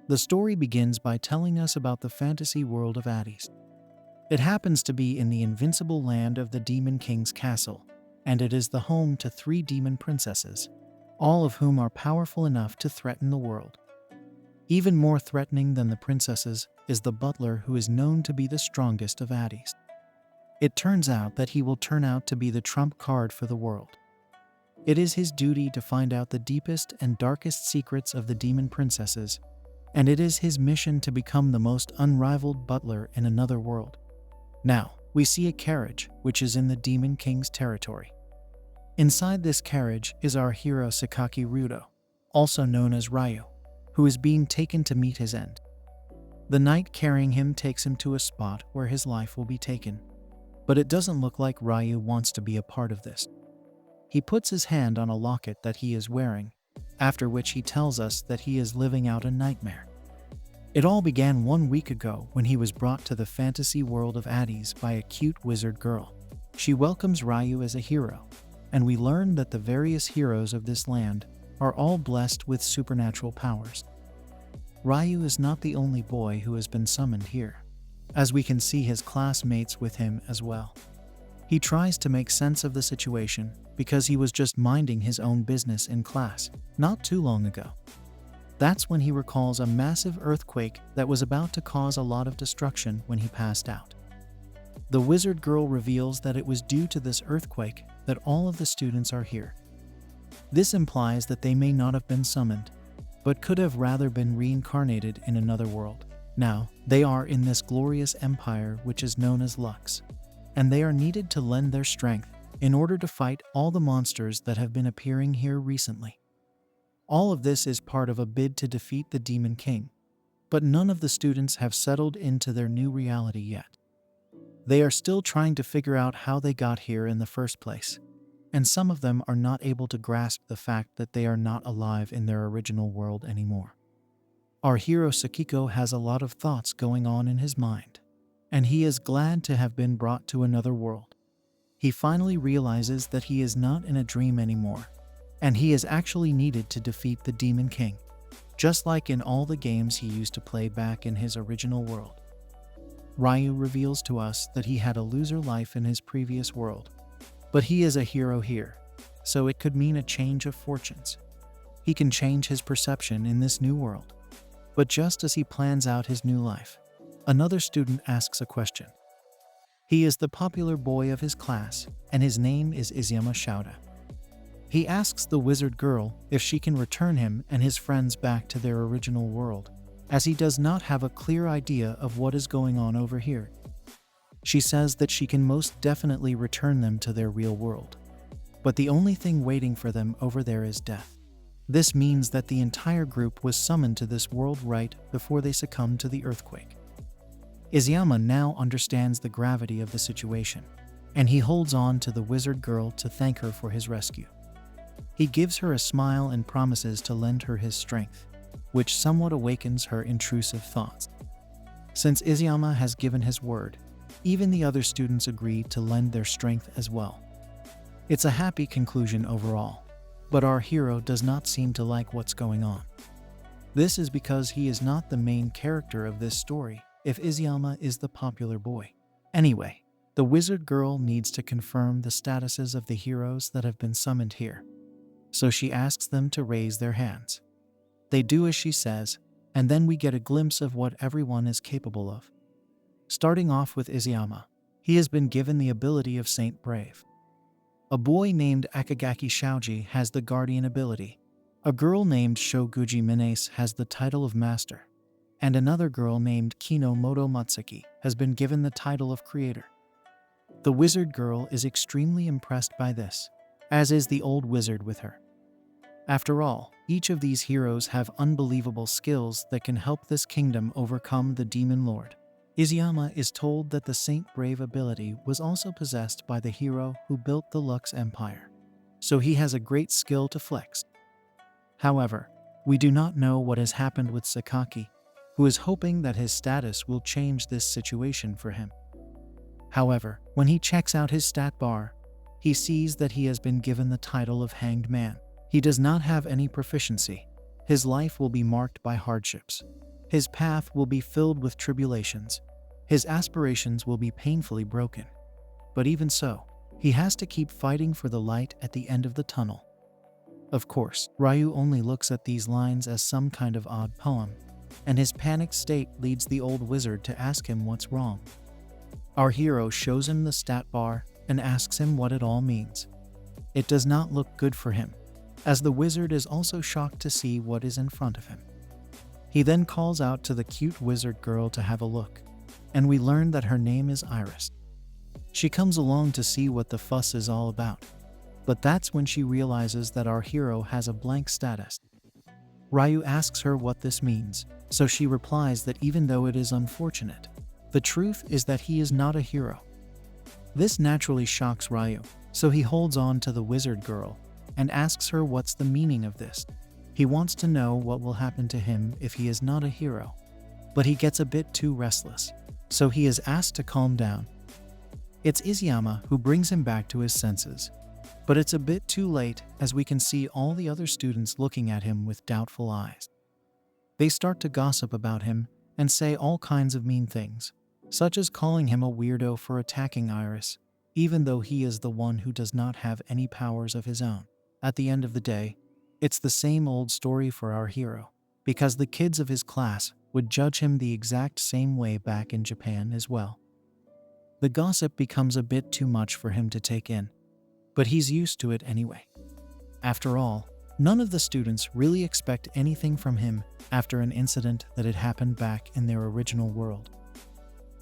The story begins by telling us about the fantasy world of Hades. It happens to be in the invincible land of the Demon King's castle, and it is the home to three demon princesses, all of whom are powerful enough to threaten the world. Even more threatening than the princesses is the butler, who is known to be the strongest of Hades. It turns out that he will turn out to be the trump card for the world. It is his duty to find out the deepest and darkest secrets of the demon princesses, and it is his mission to become the most unrivaled butler in another world. Now, we see a carriage which is in the Demon King's territory. Inside this carriage is our hero Sakaki Rudo, also known as Ryu, who is being taken to meet his end. The knight carrying him takes him to a spot where his life will be taken, but it doesn't look like Ryu wants to be a part of this. He puts his hand on a locket that he is wearing, after which he tells us that he is living out a nightmare. It all began 1 week ago when he was brought to the fantasy world of Hades by a cute wizard girl. She welcomes Ryu as a hero, and we learn that the various heroes of this land are all blessed with supernatural powers. Ryu is not the only boy who has been summoned here, as we can see his classmates with him as well. He tries to make sense of the situation because he was just minding his own business in class not too long ago. That's when he recalls a massive earthquake that was about to cause a lot of destruction when he passed out. The wizard girl reveals that it was due to this earthquake that all of the students are here. This implies that they may not have been summoned, but could have rather been reincarnated in another world. Now, they are in this glorious empire which is known as Lux, and they are needed to lend their strength in order to fight all the monsters that have been appearing here recently. All of this is part of a bid to defeat the Demon King, but none of the students have settled into their new reality yet. They are still trying to figure out how they got here in the first place, and some of them are not able to grasp the fact that they are not alive in their original world anymore. Our hero Sakiko has a lot of thoughts going on in his mind, and he is glad to have been brought to another world. He finally realizes that he is not in a dream anymore, and he is actually needed to defeat the Demon King, just like in all the games he used to play back in his original world. Ryu reveals to us that he had a loser life in his previous world, but he is a hero here, so it could mean a change of fortunes. He can change his perception in this new world. But just as he plans out his new life, another student asks a question. He is the popular boy of his class, and his name is Izuyama Shouda. He asks the wizard girl if she can return him and his friends back to their original world, as he does not have a clear idea of what is going on over here. She says that she can most definitely return them to their real world, but the only thing waiting for them over there is death. This means that the entire group was summoned to this world right before they succumbed to the earthquake. Izuyama now understands the gravity of the situation, and he holds on to the wizard girl to thank her for his rescue. He gives her a smile and promises to lend her his strength, which somewhat awakens her intrusive thoughts. Since Izuyama has given his word, even the other students agree to lend their strength as well. It's a happy conclusion overall, but our hero does not seem to like what's going on. This is because he is not the main character of this story if Izuyama is the popular boy. Anyway, the wizard girl needs to confirm the statuses of the heroes that have been summoned here, so she asks them to raise their hands. They do as she says, and then we get a glimpse of what everyone is capable of. Starting off with Izuyama, he has been given the ability of Saint Brave. A boy named Akagaki Shoji has the Guardian ability. A girl named Shoguji Minace has the title of Master. And another girl named Kino Moto Matsuki has been given the title of Creator. The wizard girl is extremely impressed by this, as is the old wizard with her. After all, each of these heroes have unbelievable skills that can help this kingdom overcome the Demon Lord. Izuyama is told that the Saint Brave ability was also possessed by the hero who built the Lux Empire, so he has a great skill to flex. However, we do not know what has happened with Sakaki, who is hoping that his status will change this situation for him. However, when he checks out his stat bar, he sees that he has been given the title of Hanged Man. He does not have any proficiency. His life will be marked by hardships. His path will be filled with tribulations. His aspirations will be painfully broken. But even so, he has to keep fighting for the light at the end of the tunnel. Of course, Ryu only looks at these lines as some kind of odd poem, and his panicked state leads the old wizard to ask him what's wrong. Our hero shows him the stat bar and asks him what it all means. It does not look good for him, as the wizard is also shocked to see what is in front of him. He then calls out to the cute wizard girl to have a look, and we learn that her name is Iris. She comes along to see what the fuss is all about, but that's when she realizes that our hero has a blank status. Ryu asks her what this means, so she replies that even though it is unfortunate, the truth is that he is not a hero. This naturally shocks Ryu, so he holds on to the wizard girl and asks her what's the meaning of this. He wants to know what will happen to him if he is not a hero, but he gets a bit too restless, so he is asked to calm down. It's Izayama who brings him back to his senses, but it's a bit too late as we can see all the other students looking at him with doubtful eyes. They start to gossip about him and say all kinds of mean things, such as calling him a weirdo for attacking Iris, even though he is the one who does not have any powers of his own. At the end of the day, it's the same old story for our hero, because the kids of his class would judge him the exact same way back in Japan as well. The gossip becomes a bit too much for him to take in, but he's used to it anyway. After all, none of the students really expect anything from him after an incident that had happened back in their original world.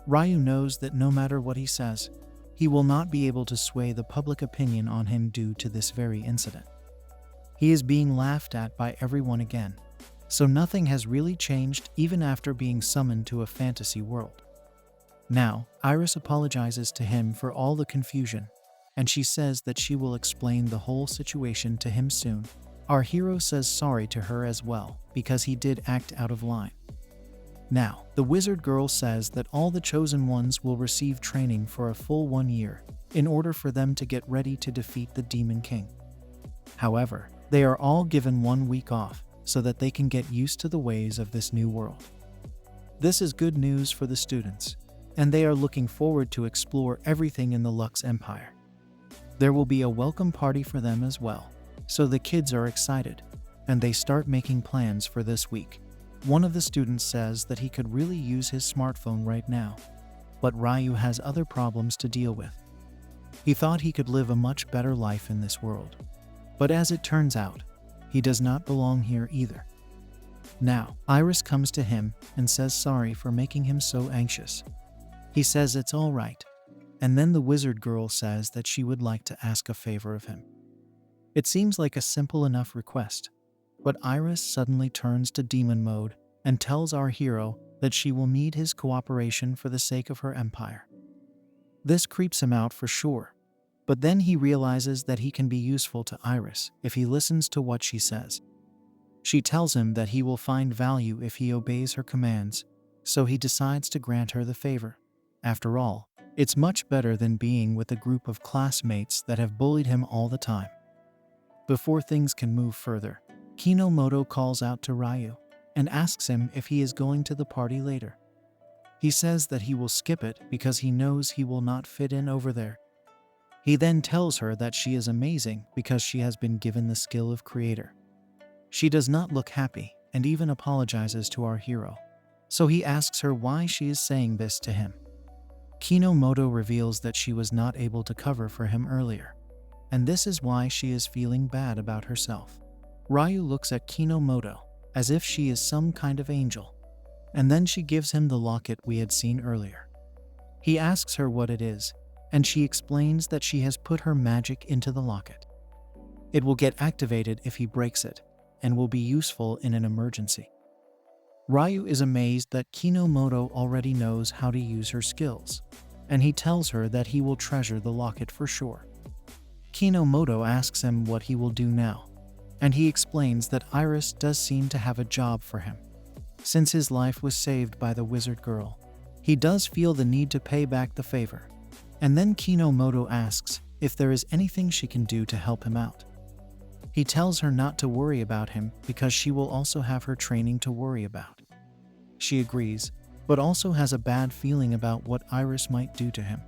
Ryu knows that no matter what he says, he will not be able to sway the public opinion on him due to this very incident. He is being laughed at by everyone again, so nothing has really changed even after being summoned to a fantasy world. Now, Iris apologizes to him for all the confusion, and she says that she will explain the whole situation to him soon. Our hero says sorry to her as well, because he did act out of line. Now, the wizard girl says that all the chosen ones will receive training for a full 1 year in order for them to get ready to defeat the Demon King. However, they are all given 1 week off so that they can get used to the ways of this new world. This is good news for the students, and they are looking forward to explore everything in the Lux Empire. There will be a welcome party for them as well, so the kids are excited, and they start making plans for this week. One of the students says that he could really use his smartphone right now, but Ryu has other problems to deal with. He thought he could live a much better life in this world, but as it turns out, he does not belong here either. Now, Iris comes to him and says sorry for making him so anxious. He says it's all right, and then the wizard girl says that she would like to ask a favor of him. It seems like a simple enough request, but Iris suddenly turns to demon mode and tells our hero that she will need his cooperation for the sake of her empire. This creeps him out for sure, but then he realizes that he can be useful to Iris if he listens to what she says. She tells him that he will find value if he obeys her commands, so he decides to grant her the favor. After all, it's much better than being with a group of classmates that have bullied him all the time. Before things can move further, Kinomoto calls out to Ryu and asks him if he is going to the party later. He says that he will skip it because he knows he will not fit in over there. He then tells her that she is amazing because she has been given the skill of creator. She does not look happy and even apologizes to our hero, so he asks her why she is saying this to him. Kinomoto reveals that she was not able to cover for him earlier, and this is why she is feeling bad about herself. Ryu looks at Kinomoto as if she is some kind of angel, and then she gives him the locket we had seen earlier. He asks her what it is, and she explains that she has put her magic into the locket. It will get activated if he breaks it, and will be useful in an emergency. Ryu is amazed that Kinomoto already knows how to use her skills, and he tells her that he will treasure the locket for sure. Kinomoto asks him what he will do now, and he explains that Iris does seem to have a job for him. Since his life was saved by the wizard girl, he does feel the need to pay back the favor, and then Kinomoto asks if there is anything she can do to help him out. He tells her not to worry about him because she will also have her training to worry about. she agrees, but also has a bad feeling about what Iris might do to him.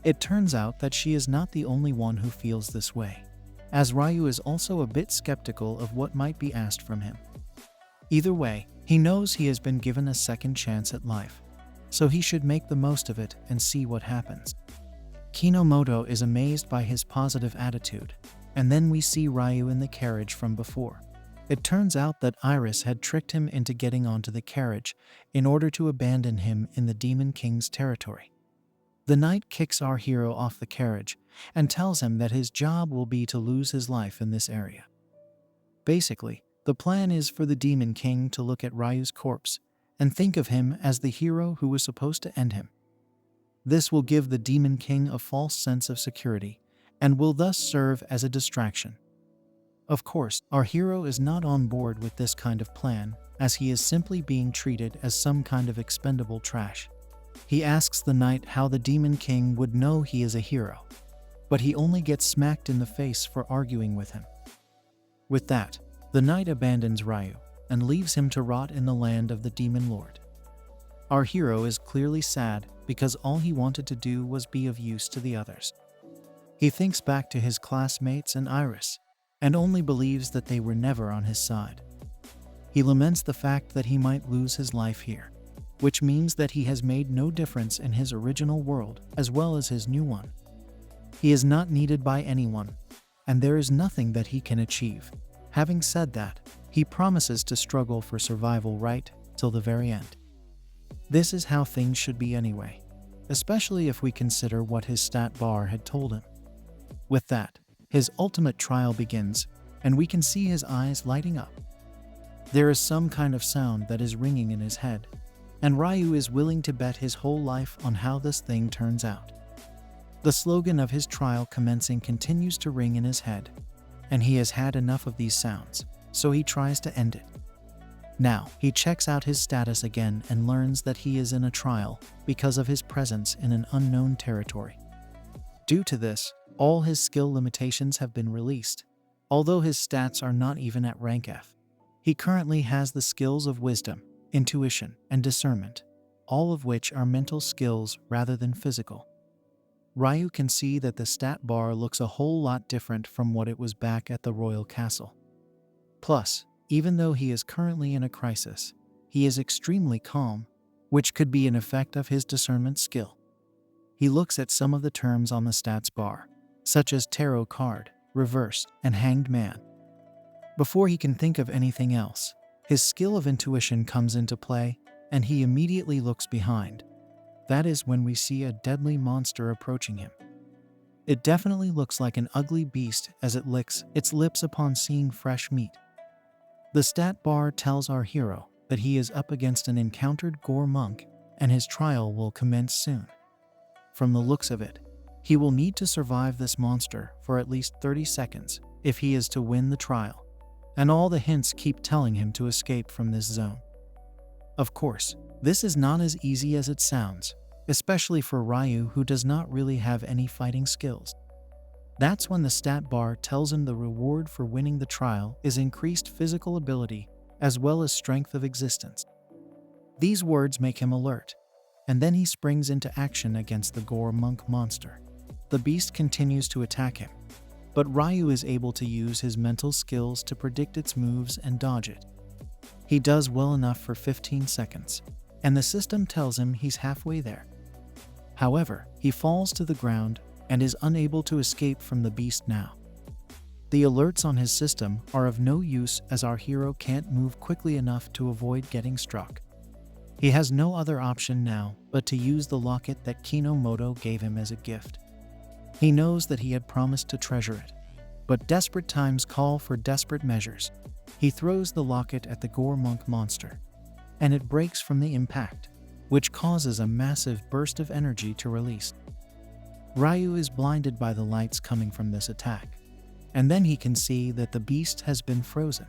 It turns out that she is not the only one who feels this way, as Ryu is also a bit skeptical of what might be asked from him. Either way, he knows he has been given a second chance at life, so he should make the most of it and see what happens. Kinomoto is amazed by his positive attitude, and then we see Ryu in the carriage from before. It turns out that Iris had tricked him into getting onto the carriage in order to abandon him in the Demon King's territory. The knight kicks our hero off the carriage and tells him that his job will be to lose his life in this area. Basically, the plan is for the Demon King to look at Ryu's corpse and think of him as the hero who was supposed to end him. This will give the Demon King a false sense of security and will thus serve as a distraction. Of course, our hero is not on board with this kind of plan, as he is simply being treated as some kind of expendable trash. He asks the knight how the Demon King would know he is a hero, but he only gets smacked in the face for arguing with him. With that, the knight abandons Ryu and leaves him to rot in the land of the Demon Lord. Our hero is clearly sad because all he wanted to do was be of use to the others. He thinks back to his classmates and Iris, and only believes that they were never on his side. He laments the fact that he might lose his life here, which means that he has made no difference in his original world as well as his new one. He is not needed by anyone, and there is nothing that he can achieve. Having said that, he promises to struggle for survival right till the very end. This is how things should be anyway, especially if we consider what his stat bar had told him. With that, his ultimate trial begins, and we can see his eyes lighting up. There is some kind of sound that is ringing in his head, and Ryu is willing to bet his whole life on how this thing turns out. The slogan of his trial commencing continues to ring in his head, and he has had enough of these sounds, so he tries to end it. Now, he checks out his status again and learns that he is in a trial because of his presence in an unknown territory. Due to this, all his skill limitations have been released, although his stats are not even at rank F. He currently has the skills of wisdom, intuition, and discernment, all of which are mental skills rather than physical. Ryu can see that the stat bar looks a whole lot different from what it was back at the royal castle. Plus, even though he is currently in a crisis, he is extremely calm, which could be an effect of his discernment skill. He looks at some of the terms on the stats bar, such as tarot card, reverse, and hanged man. Before he can think of anything else, his skill of intuition comes into play, and he immediately looks behind. That is when we see a deadly monster approaching him. It definitely looks like an ugly beast as it licks its lips upon seeing fresh meat. The stat bar tells our hero that he is up against an encountered Gore monk, and his trial will commence soon. From the looks of it, he will need to survive this monster for at least 30 seconds if he is to win the trial, and all the hints keep telling him to escape from this zone. Of course, this is not as easy as it sounds, especially for Ryu, who does not really have any fighting skills. That's when the stat bar tells him the reward for winning the trial is increased physical ability as well as strength of existence. These words make him alert, and then he springs into action against the Gore monk monster. The beast continues to attack him, but Ryu is able to use his mental skills to predict its moves and dodge it. He does well enough for 15 seconds, and the system tells him he's halfway there. However, he falls to the ground and is unable to escape from the beast now. The alerts on his system are of no use as our hero can't move quickly enough to avoid getting struck. He has no other option now but to use the locket that Kinomoto gave him as a gift. He knows that he had promised to treasure it, but desperate times call for desperate measures. He throws the locket at the Gore monk monster, and it breaks from the impact, which causes a massive burst of energy to release. Ryu is blinded by the lights coming from this attack, and then he can see that the beast has been frozen.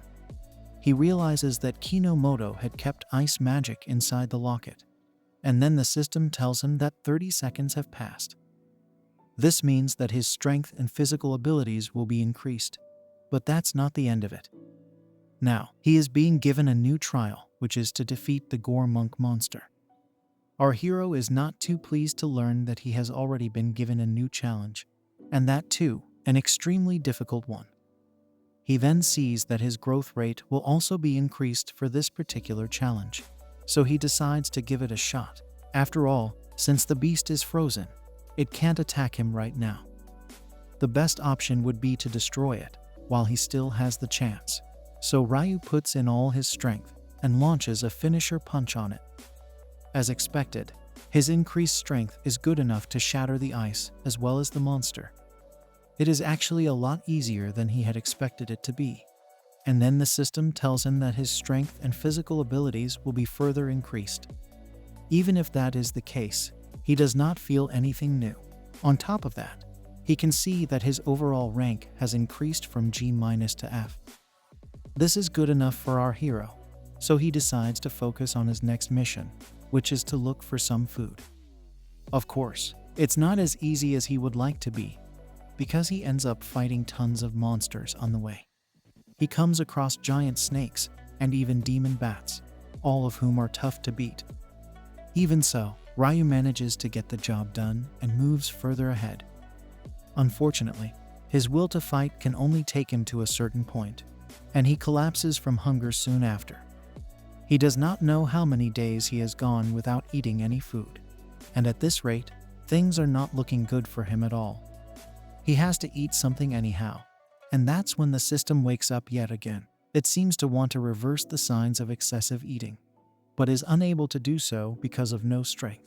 He realizes that Kinomoto had kept ice magic inside the locket, and then the system tells him that 30 seconds have passed. This means that his strength and physical abilities will be increased, but that's not the end of it. Now, he is being given a new trial, which is to defeat the Gore Monk monster. Our hero is not too pleased to learn that he has already been given a new challenge, and that too, an extremely difficult one. He then sees that his growth rate will also be increased for this particular challenge, so he decides to give it a shot. After all, since the beast is frozen, it can't attack him right now. The best option would be to destroy it while he still has the chance. So Ryu puts in all his strength and launches a finisher punch on it. As expected, his increased strength is good enough to shatter the ice as well as the monster. It is actually a lot easier than he had expected it to be. And then the system tells him that his strength and physical abilities will be further increased. Even if that is the case, he does not feel anything new. On top of that, he can see that his overall rank has increased from G- to F. This is good enough for our hero, so he decides to focus on his next mission, which is to look for some food. Of course, it's not as easy as he would like to be, because he ends up fighting tons of monsters on the way. He comes across giant snakes and even demon bats, all of whom are tough to beat. Even so, Ryu manages to get the job done and moves further ahead. Unfortunately, his will to fight can only take him to a certain point, and he collapses from hunger soon after. He does not know how many days he has gone without eating any food, and at this rate, things are not looking good for him at all. He has to eat something anyhow, and that's when the system wakes up yet again. It seems to want to reverse the signs of excessive eating, but is unable to do so because of no strength.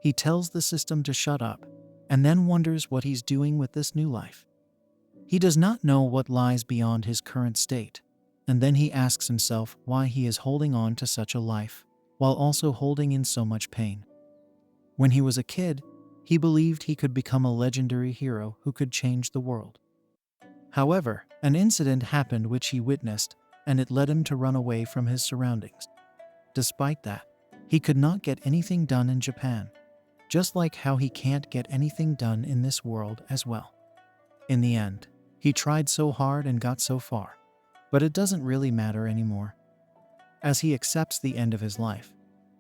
He tells the system to shut up, and then wonders what he's doing with this new life. He does not know what lies beyond his current state, and then he asks himself why he is holding on to such a life, while also holding in so much pain. When he was a kid, he believed he could become a legendary hero who could change the world. However, an incident happened which he witnessed, and it led him to run away from his surroundings. Despite that, he could not get anything done in Japan, just like how he can't get anything done in this world as well. In the end, he tried so hard and got so far, but it doesn't really matter anymore. As he accepts the end of his life,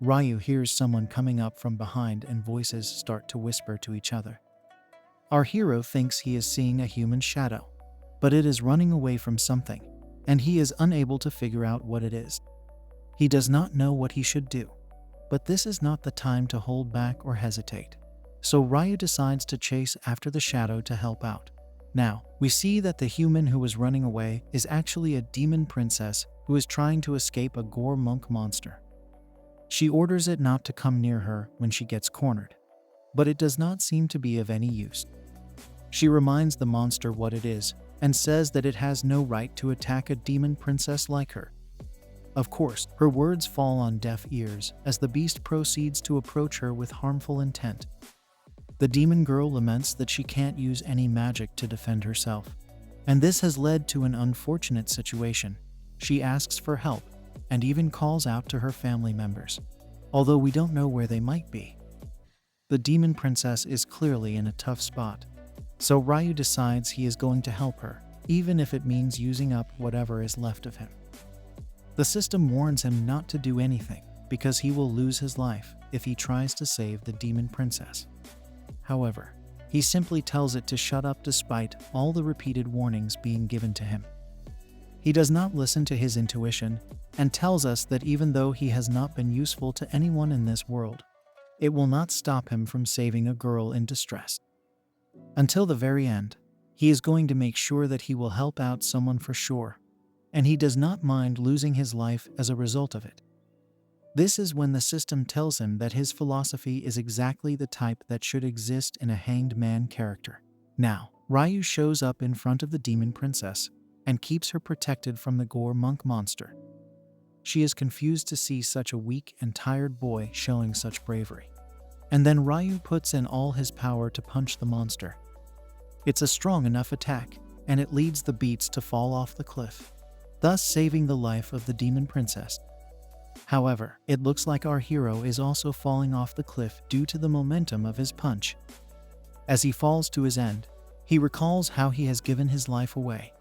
Ryu hears someone coming up from behind and voices start to whisper to each other. Our hero thinks he is seeing a human shadow, but it is running away from something, and he is unable to figure out what it is. He does not know what he should do, but this is not the time to hold back or hesitate. So Ryu decides to chase after the shadow to help out. Now, we see that the human who was running away is actually a demon princess who is trying to escape a Gore Monk monster. She orders it not to come near her when she gets cornered, but it does not seem to be of any use. She reminds the monster what it is and says that it has no right to attack a demon princess like her. Of course, her words fall on deaf ears as the beast proceeds to approach her with harmful intent. The demon girl laments that she can't use any magic to defend herself, and this has led to an unfortunate situation. She asks for help and even calls out to her family members, although we don't know where they might be. The demon princess is clearly in a tough spot, so Ryu decides he is going to help her, even if it means using up whatever is left of him. The system warns him not to do anything, because he will lose his life if he tries to save the demon princess. However, he simply tells it to shut up despite all the repeated warnings being given to him. He does not listen to his intuition and tells us that even though he has not been useful to anyone in this world, it will not stop him from saving a girl in distress. Until the very end, he is going to make sure that he will help out someone for sure, and he does not mind losing his life as a result of it. This is when the system tells him that his philosophy is exactly the type that should exist in a hanged man character. Now, Ryu shows up in front of the demon princess and keeps her protected from the Gore Monk monster. She is confused to see such a weak and tired boy showing such bravery. And then Ryu puts in all his power to punch the monster. It's a strong enough attack, and it leads the beats to fall off the cliff, thus saving the life of the demon princess. However, it looks like our hero is also falling off the cliff due to the momentum of his punch. As he falls to his end, he recalls how he has given his life away,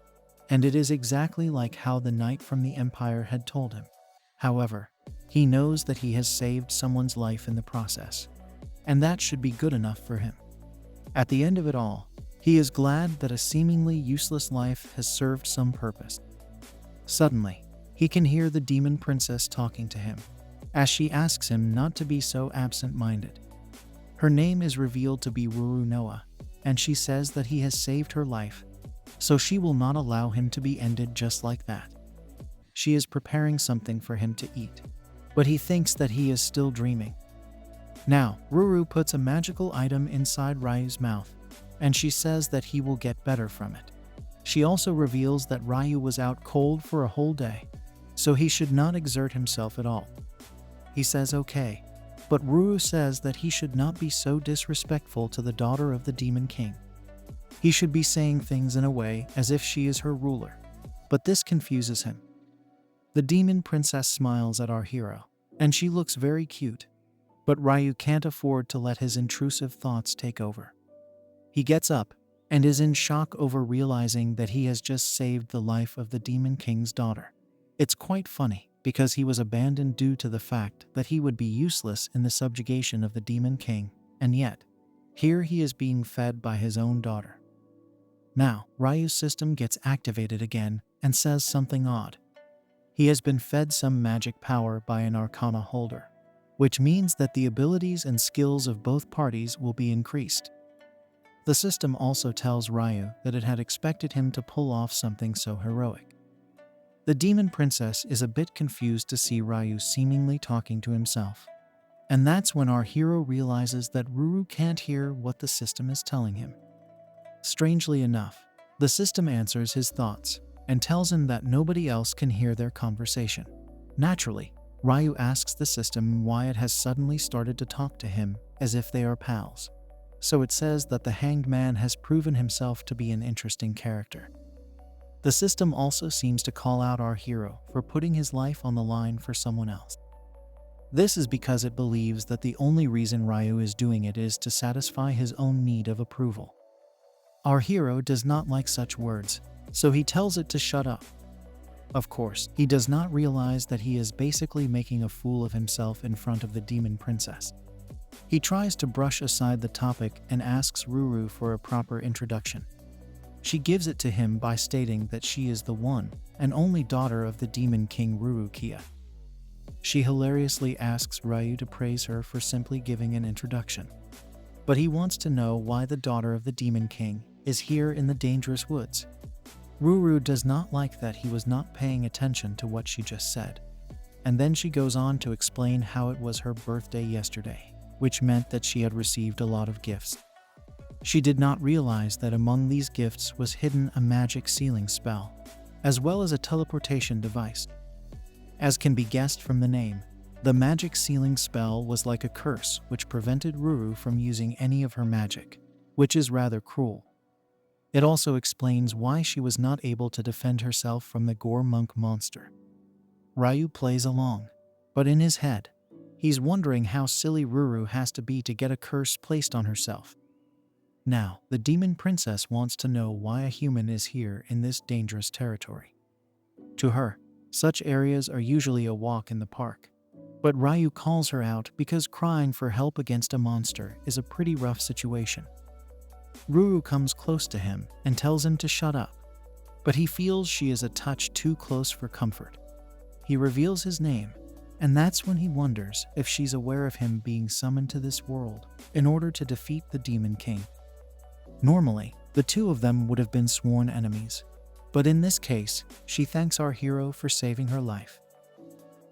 and it is exactly like how the knight from the Empire had told him. However, he knows that he has saved someone's life in the process, and that should be good enough for him. At the end of it all, he is glad that a seemingly useless life has served some purpose. Suddenly, he can hear the demon princess talking to him, as she asks him not to be so absent-minded. Her name is revealed to be Ruru Noah, and she says that he has saved her life, so she will not allow him to be ended just like that. She is preparing something for him to eat, but he thinks that he is still dreaming. Now, Ruru puts a magical item inside Ryu's mouth, and she says that he will get better from it. She also reveals that Ryu was out cold for a whole day, so he should not exert himself at all. He says okay, but Ruru says that he should not be so disrespectful to the daughter of the Demon King. He should be saying things in a way as if she is her ruler, but this confuses him. The demon princess smiles at our hero, and she looks very cute, but Ryu can't afford to let his intrusive thoughts take over. He gets up and is in shock over realizing that he has just saved the life of the Demon King's daughter. It's quite funny, because he was abandoned due to the fact that he would be useless in the subjugation of the Demon King, and yet, here he is being fed by his own daughter. Now, Ryu's system gets activated again and says something odd. He has been fed some magic power by an Arcana holder, which means that the abilities and skills of both parties will be increased. The system also tells Ryu that it had expected him to pull off something so heroic. The demon princess is a bit confused to see Ryu seemingly talking to himself. And that's when our hero realizes that Ruru can't hear what the system is telling him. Strangely enough, the system answers his thoughts and tells him that nobody else can hear their conversation. Naturally, Ryu asks the system why it has suddenly started to talk to him as if they are pals. So it says that the Hanged Man has proven himself to be an interesting character. The system also seems to call out our hero for putting his life on the line for someone else. This is because it believes that the only reason Ryu is doing it is to satisfy his own need of approval. Our hero does not like such words, so he tells it to shut up. Of course, he does not realize that he is basically making a fool of himself in front of the demon princess. He tries to brush aside the topic and asks Ruru for a proper introduction. She gives it to him by stating that she is the one and only daughter of the Demon King Rurukia. She hilariously asks Ryu to praise her for simply giving an introduction. But he wants to know why the daughter of the Demon King is here in the dangerous woods. Ruru does not like that he was not paying attention to what she just said. And then she goes on to explain how it was her birthday yesterday, which meant that she had received a lot of gifts. She did not realize that among these gifts was hidden a magic sealing spell, as well as a teleportation device. As can be guessed from the name, the magic sealing spell was like a curse which prevented Ruru from using any of her magic, which is rather cruel. It also explains why she was not able to defend herself from the Gore Monk monster. Ryu plays along, but in his head, he's wondering how silly Ruru has to be to get a curse placed on herself. Now, the demon princess wants to know why a human is here in this dangerous territory. To her, such areas are usually a walk in the park. But Ryu calls her out because crying for help against a monster is a pretty rough situation. Ruru comes close to him and tells him to shut up, but he feels she is a touch too close for comfort. He reveals his name, and that's when he wonders if she's aware of him being summoned to this world in order to defeat the Demon King. Normally, the two of them would have been sworn enemies, but in this case, she thanks our hero for saving her life.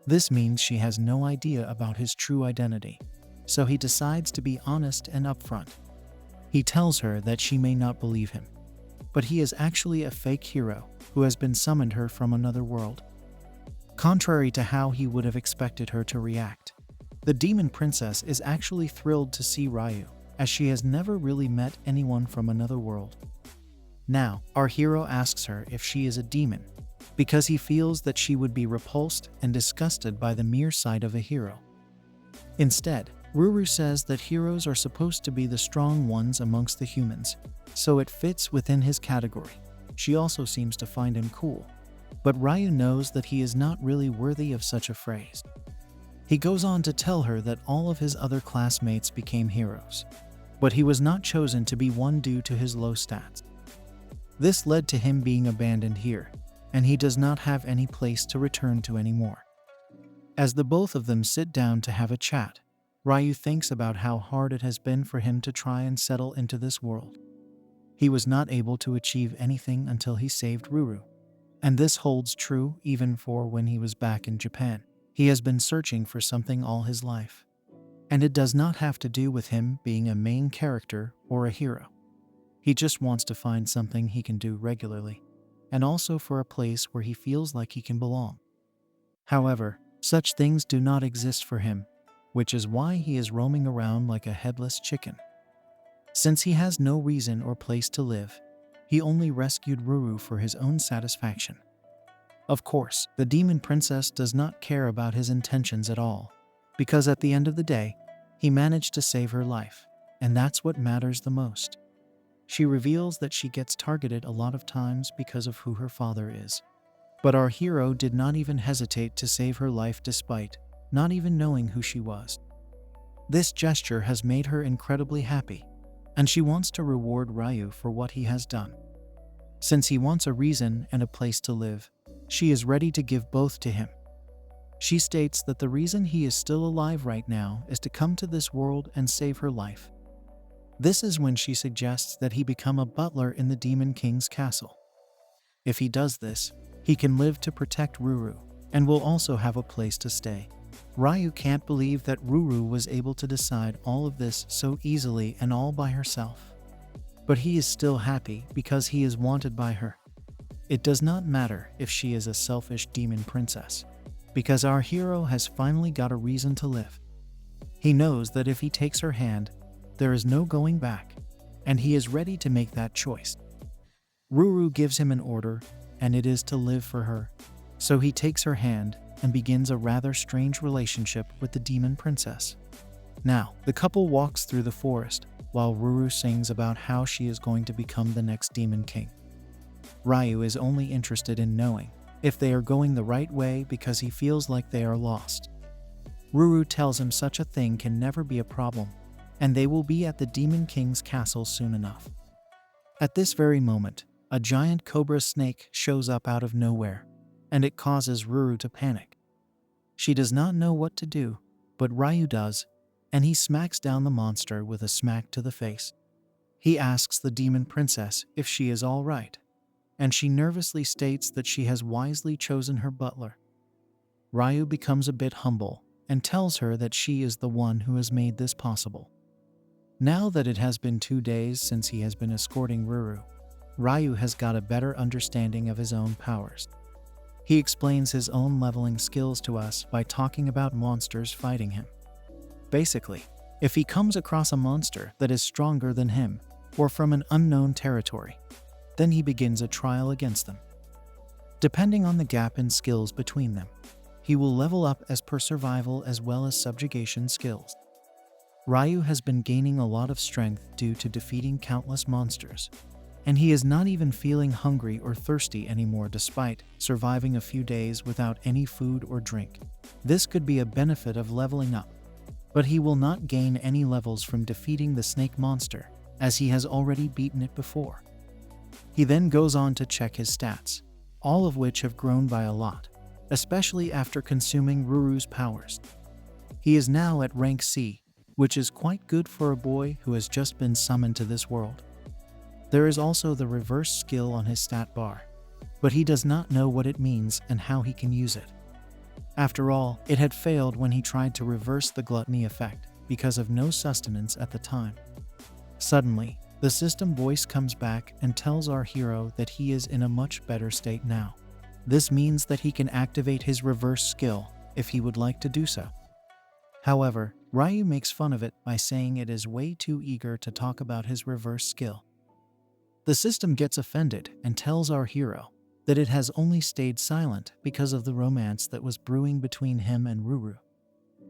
This means she has no idea about his true identity, so he decides to be honest and upfront. He tells her that she may not believe him, but he is actually a fake hero who has been summoned her from another world. Contrary to how he would have expected her to react, the demon princess is actually thrilled to see Ryu, as she has never really met anyone from another world. Now, our hero asks her if she is a demon, because he feels that she would be repulsed and disgusted by the mere sight of a hero. Instead, Ruru says that heroes are supposed to be the strong ones amongst the humans, so it fits within his category. She also seems to find him cool. But Ryu knows that he is not really worthy of such a phrase. He goes on to tell her that all of his other classmates became heroes, but he was not chosen to be one due to his low stats. This led to him being abandoned here, and he does not have any place to return to anymore. As the both of them sit down to have a chat, Ryu thinks about how hard it has been for him to try and settle into this world. He was not able to achieve anything until he saved Ruru. And this holds true even for when he was back in Japan. He has been searching for something all his life. And it does not have to do with him being a main character or a hero. He just wants to find something he can do regularly, and also for a place where he feels like he can belong. However, such things do not exist for him, which is why he is roaming around like a headless chicken. Since he has no reason or place to live, he only rescued Ruru for his own satisfaction. Of course, the demon princess does not care about his intentions at all, because at the end of the day, he managed to save her life, and that's what matters the most. She reveals that she gets targeted a lot of times because of who her father is. But our hero did not even hesitate to save her life despite not even knowing who she was. This gesture has made her incredibly happy, and she wants to reward Ryu for what he has done. Since he wants a reason and a place to live, she is ready to give both to him. She states that the reason he is still alive right now is to come to this world and save her life. This is when she suggests that he become a butler in the Demon King's castle. If he does this, he can live to protect Ruru, and will also have a place to stay. Ryu can't believe that Ruru was able to decide all of this so easily and all by herself. But he is still happy because he is wanted by her. It does not matter if she is a selfish demon princess, because our hero has finally got a reason to live. He knows that if he takes her hand, there is no going back, and he is ready to make that choice. Ruru gives him an order, and it is to live for her. So he takes her hand and begins a rather strange relationship with the demon princess. Now, the couple walks through the forest while Ruru sings about how she is going to become the next demon king. Ryu is only interested in knowing if they are going the right way because he feels like they are lost. Ruru tells him such a thing can never be a problem, and they will be at the Demon King's castle soon enough. At this very moment, a giant cobra snake shows up out of nowhere, and it causes Ruru to panic. She does not know what to do, but Ryu does, and he smacks down the monster with a smack to the face. He asks the demon princess if she is all right, and she nervously states that she has wisely chosen her butler. Ryu becomes a bit humble and tells her that she is the one who has made this possible. Now that it has been 2 days since he has been escorting Ruru, Ryu has got a better understanding of his own powers. He explains his own leveling skills to us by talking about monsters fighting him. Basically, if he comes across a monster that is stronger than him, or from an unknown territory, then he begins a trial against them. Depending on the gap in skills between them, he will level up as per survival as well as subjugation skills. Ryu has been gaining a lot of strength due to defeating countless monsters, and he is not even feeling hungry or thirsty anymore despite surviving a few days without any food or drink. This could be a benefit of leveling up, but he will not gain any levels from defeating the snake monster, as he has already beaten it before. He then goes on to check his stats, all of which have grown by a lot, especially after consuming Ruru's powers. He is now at rank C, which is quite good for a boy who has just been summoned to this world. There is also the reverse skill on his stat bar, but he does not know what it means and how he can use it. After all, it had failed when he tried to reverse the gluttony effect because of no sustenance at the time. Suddenly, the system voice comes back and tells our hero that he is in a much better state now. This means that he can activate his reverse skill if he would like to do so. However, Ryu makes fun of it by saying it is way too eager to talk about his reverse skill. The system gets offended and tells our hero that it has only stayed silent because of the romance that was brewing between him and Ruru.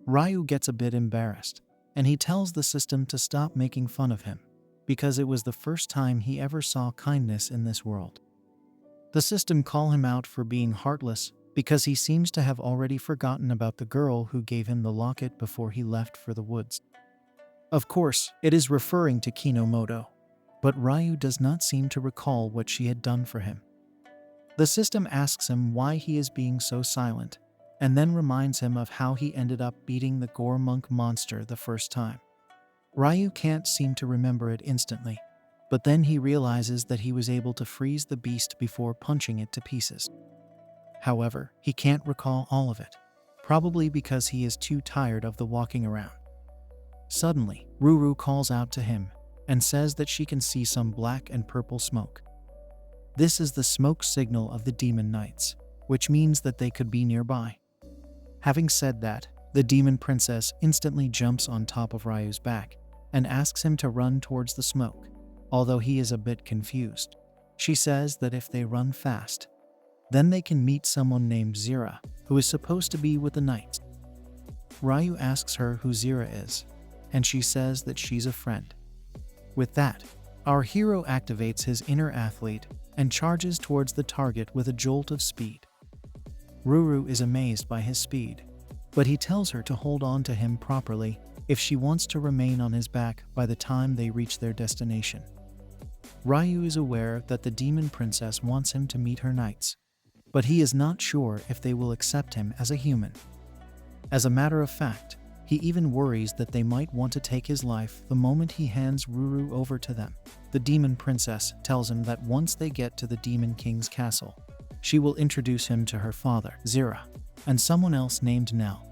Ryu gets a bit embarrassed, and he tells the system to stop making fun of him, because it was the first time he ever saw kindness in this world. The system call him out for being heartless because he seems to have already forgotten about the girl who gave him the locket before he left for the woods. Of course, it is referring to Kinomoto, but Ryu does not seem to recall what she had done for him. The system asks him why he is being so silent, and then reminds him of how he ended up beating the Gormonk monster the first time. Ryu can't seem to remember it instantly, but then he realizes that he was able to freeze the beast before punching it to pieces. However, he can't recall all of it, probably because he is too tired of the walking around. Suddenly, Ruru calls out to him and says that she can see some black and purple smoke. This is the smoke signal of the Demon Knights, which means that they could be nearby. Having said that, the Demon Princess instantly jumps on top of Ryu's back and asks him to run towards the smoke, although he is a bit confused. She says that if they run fast, then they can meet someone named Zira, who is supposed to be with the Knights. Ryu asks her who Zira is, and she says that she's a friend. With that, our hero activates his inner athlete and charges towards the target with a jolt of speed. Ruru is amazed by his speed, but he tells her to hold on to him properly if she wants to remain on his back by the time they reach their destination. Ryu is aware that the Demon Princess wants him to meet her knights, but he is not sure if they will accept him as a human. As a matter of fact, he even worries that they might want to take his life the moment he hands Ruru over to them. The Demon Princess tells him that once they get to the Demon King's castle, she will introduce him to her father, Zira, and someone else named Nell.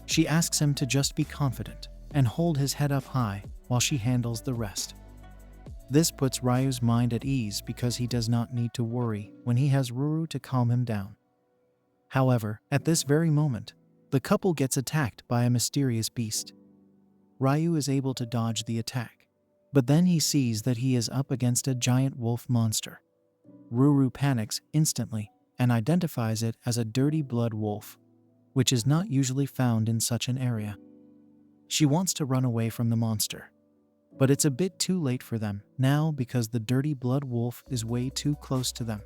She asks him to just be confident and hold his head up high while she handles the rest. This puts Ryu's mind at ease because he does not need to worry when he has Ruru to calm him down. However, at this very moment, the couple gets attacked by a mysterious beast. Ryu is able to dodge the attack, but then he sees that he is up against a giant wolf monster. Ruru panics instantly and identifies it as a dirty blood wolf, which is not usually found in such an area. She wants to run away from the monster, but it's a bit too late for them now because the dirty blood wolf is way too close to them.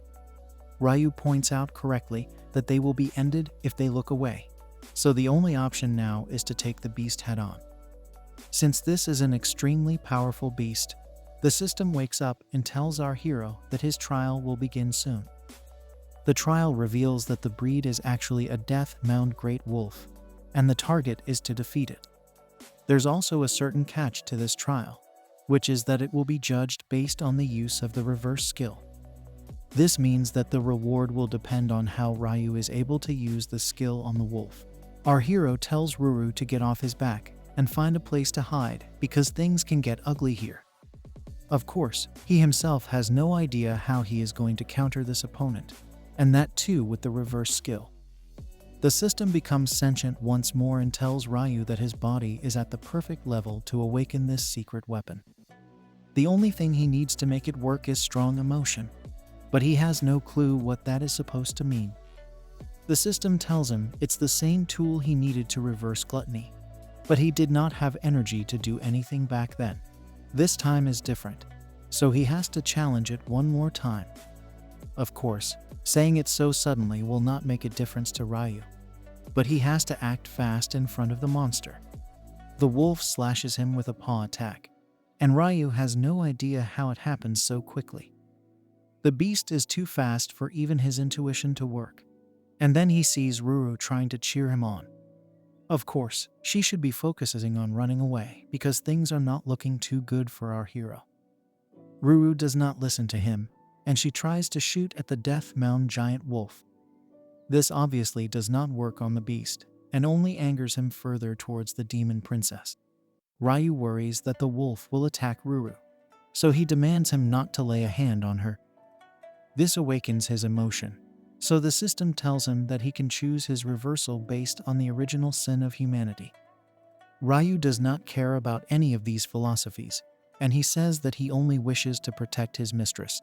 Ryu points out correctly that they will be ended if they look away, so the only option now is to take the beast head-on. Since this is an extremely powerful beast, the system wakes up and tells our hero that his trial will begin soon. The trial reveals that the breed is actually a death-mound great wolf, and the target is to defeat it. There's also a certain catch to this trial, which is that it will be judged based on the use of the reverse skill. This means that the reward will depend on how Ryu is able to use the skill on the wolf. Our hero tells Ruru to get off his back and find a place to hide because things can get ugly here. Of course, he himself has no idea how he is going to counter this opponent, and that too with the reverse skill. The system becomes sentient once more and tells Ryu that his body is at the perfect level to awaken this secret weapon. The only thing he needs to make it work is strong emotion, but he has no clue what that is supposed to mean. The system tells him it's the same tool he needed to reverse gluttony, but he did not have energy to do anything back then. This time is different, so he has to challenge it one more time. Of course, saying it so suddenly will not make a difference to Ryu, but he has to act fast in front of the monster. The wolf slashes him with a paw attack, and Ryu has no idea how it happens so quickly. The beast is too fast for even his intuition to work, and then he sees Ruru trying to cheer him on. Of course, she should be focusing on running away because things are not looking too good for our hero. Ruru does not listen to him, and she tries to shoot at the death-mound giant wolf. This obviously does not work on the beast, and only angers him further towards the Demon Princess. Ryu worries that the wolf will attack Ruru, so he demands him not to lay a hand on her. This awakens his emotion, so the system tells him that he can choose his reversal based on the original sin of humanity. Ryu does not care about any of these philosophies, and he says that he only wishes to protect his mistress.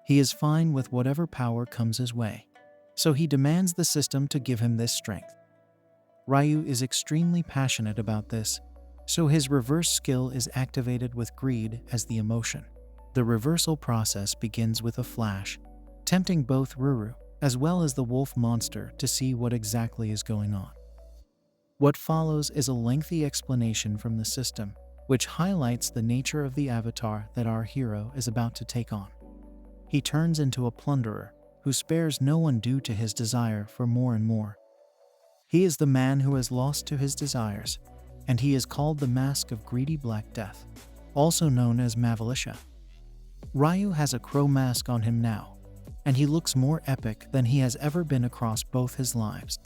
He is fine with whatever power comes his way, so he demands the system to give him this strength. Ryu is extremely passionate about this, so his reverse skill is activated with greed as the emotion. The reversal process begins with a flash, tempting both Ruru as well as the wolf monster to see what exactly is going on. What follows is a lengthy explanation from the system, which highlights the nature of the avatar that our hero is about to take on. He turns into a plunderer who spares no one due to his desire for more and more. He is the man who has lost to his desires, and he is called the Mask of Greedy Black Death, also known as Mavalisha. Ryu has a crow mask on him now, and he looks more epic than he has ever been across both his lives.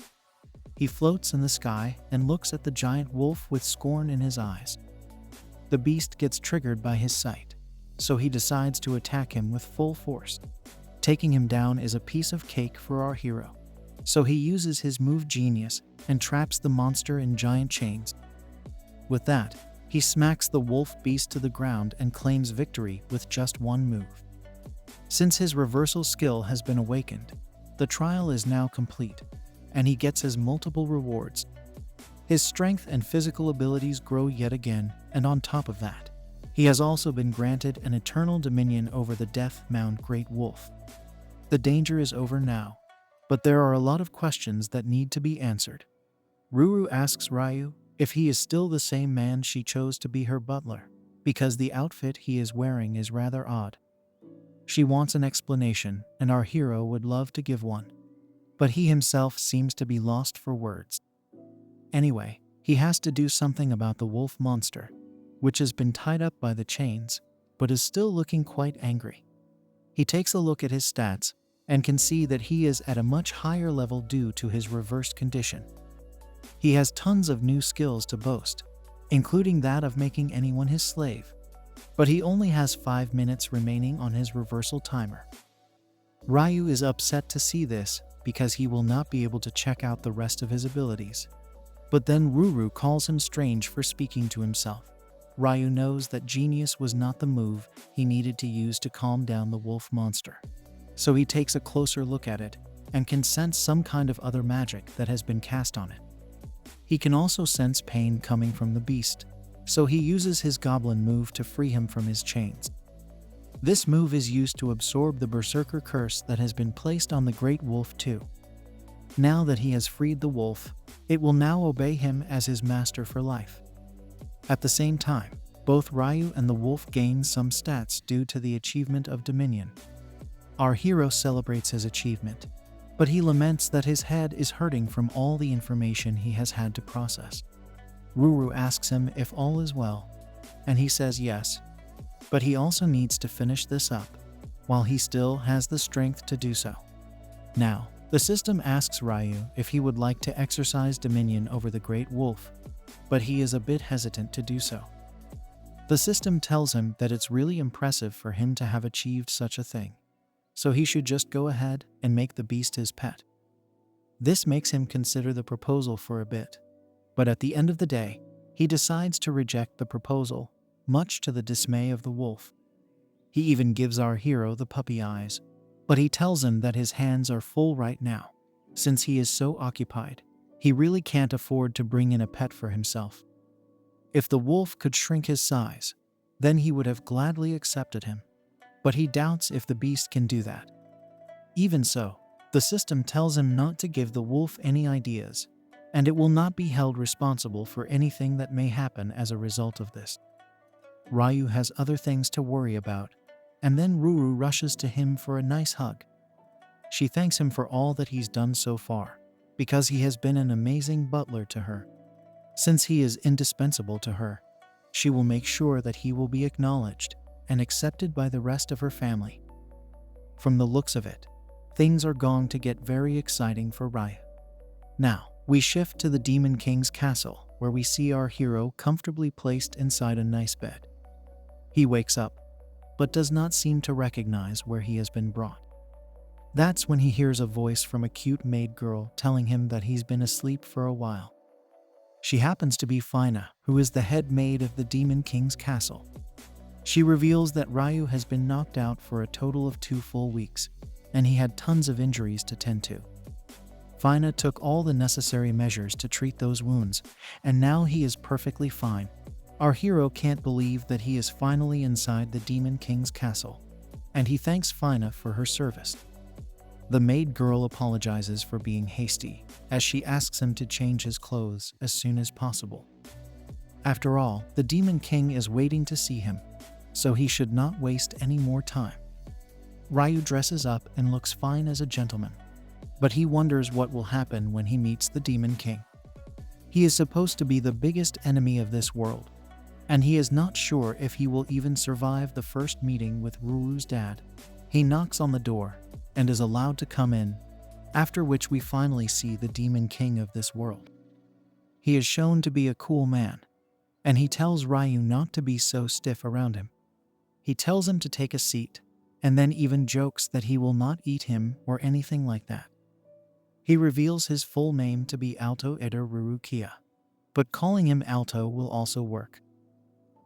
He floats in the sky and looks at the giant wolf with scorn in his eyes. The beast gets triggered by his sight, so he decides to attack him with full force. Taking him down is a piece of cake for our hero, so he uses his move Genius and traps the monster in giant chains. With that, he smacks the wolf beast to the ground and claims victory with just one move. Since his reversal skill has been awakened, the trial is now complete, and he gets his multiple rewards. His strength and physical abilities grow yet again, and on top of that, he has also been granted an eternal dominion over the death-mound Great Wolf. The danger is over now, but there are a lot of questions that need to be answered. Ruru asks Ryu if he is still the same man she chose to be her butler, because the outfit he is wearing is rather odd. She wants an explanation, and our hero would love to give one, but he himself seems to be lost for words. Anyway, he has to do something about the wolf monster, which has been tied up by the chains, but is still looking quite angry. He takes a look at his stats and can see that he is at a much higher level due to his reversed condition. He has tons of new skills to boast, including that of making anyone his slave, but he only has 5 minutes remaining on his reversal timer. Ryu is upset to see this because he will not be able to check out the rest of his abilities. But then Ruru calls him strange for speaking to himself. Ryu knows that Genius was not the move he needed to use to calm down the wolf monster, so he takes a closer look at it and can sense some kind of other magic that has been cast on it. He can also sense pain coming from the beast, so he uses his goblin move to free him from his chains. This move is used to absorb the Berserker curse that has been placed on the Great Wolf too. Now that he has freed the wolf, it will now obey him as his master for life. At the same time, both Ryu and the wolf gain some stats due to the achievement of Dominion. Our hero celebrates his achievement, but he laments that his head is hurting from all the information he has had to process. Ruru asks him if all is well, and he says yes, but he also needs to finish this up, while he still has the strength to do so. Now, the system asks Ryu if he would like to exercise dominion over the Great Wolf, but he is a bit hesitant to do so. The system tells him that it's really impressive for him to have achieved such a thing, so he should just go ahead and make the beast his pet. This makes him consider the proposal for a bit, but at the end of the day, he decides to reject the proposal, much to the dismay of the wolf. He even gives our hero the puppy eyes, but he tells him that his hands are full right now, since he is so occupied. He really can't afford to bring in a pet for himself. If the wolf could shrink his size, then he would have gladly accepted him, but he doubts if the beast can do that. Even so, the system tells him not to give the wolf any ideas, and it will not be held responsible for anything that may happen as a result of this. Ryu has other things to worry about, and then Ruru rushes to him for a nice hug. She thanks him for all that he's done so far, because he has been an amazing butler to her. Since he is indispensable to her, she will make sure that he will be acknowledged and accepted by the rest of her family. From the looks of it, things are going to get very exciting for Ryu. Now, we shift to the Demon King's castle, where we see our hero comfortably placed inside a nice bed. He wakes up, but does not seem to recognize where he has been brought. That's when he hears a voice from a cute maid girl telling him that he's been asleep for a while. She happens to be Fina, who is the head maid of the Demon King's castle. She reveals that Ryu has been knocked out for a total of 2 full weeks, and he had tons of injuries to tend to. Fina took all the necessary measures to treat those wounds, and now he is perfectly fine. Our hero can't believe that he is finally inside the Demon King's castle, and he thanks Fina for her service. The maid girl apologizes for being hasty, as she asks him to change his clothes as soon as possible. After all, the Demon King is waiting to see him, so he should not waste any more time. Ryu dresses up and looks fine as a gentleman, but he wonders what will happen when he meets the Demon King. He is supposed to be the biggest enemy of this world, and he is not sure if he will even survive the first meeting with Ruru's dad. He knocks on the door and is allowed to come in, after which we finally see the Demon King of this world. He is shown to be a cool man, and he tells Ryu not to be so stiff around him. He tells him to take a seat, and then even jokes that he will not eat him or anything like that. He reveals his full name to be Alto Eder Rurukia, but calling him Alto will also work.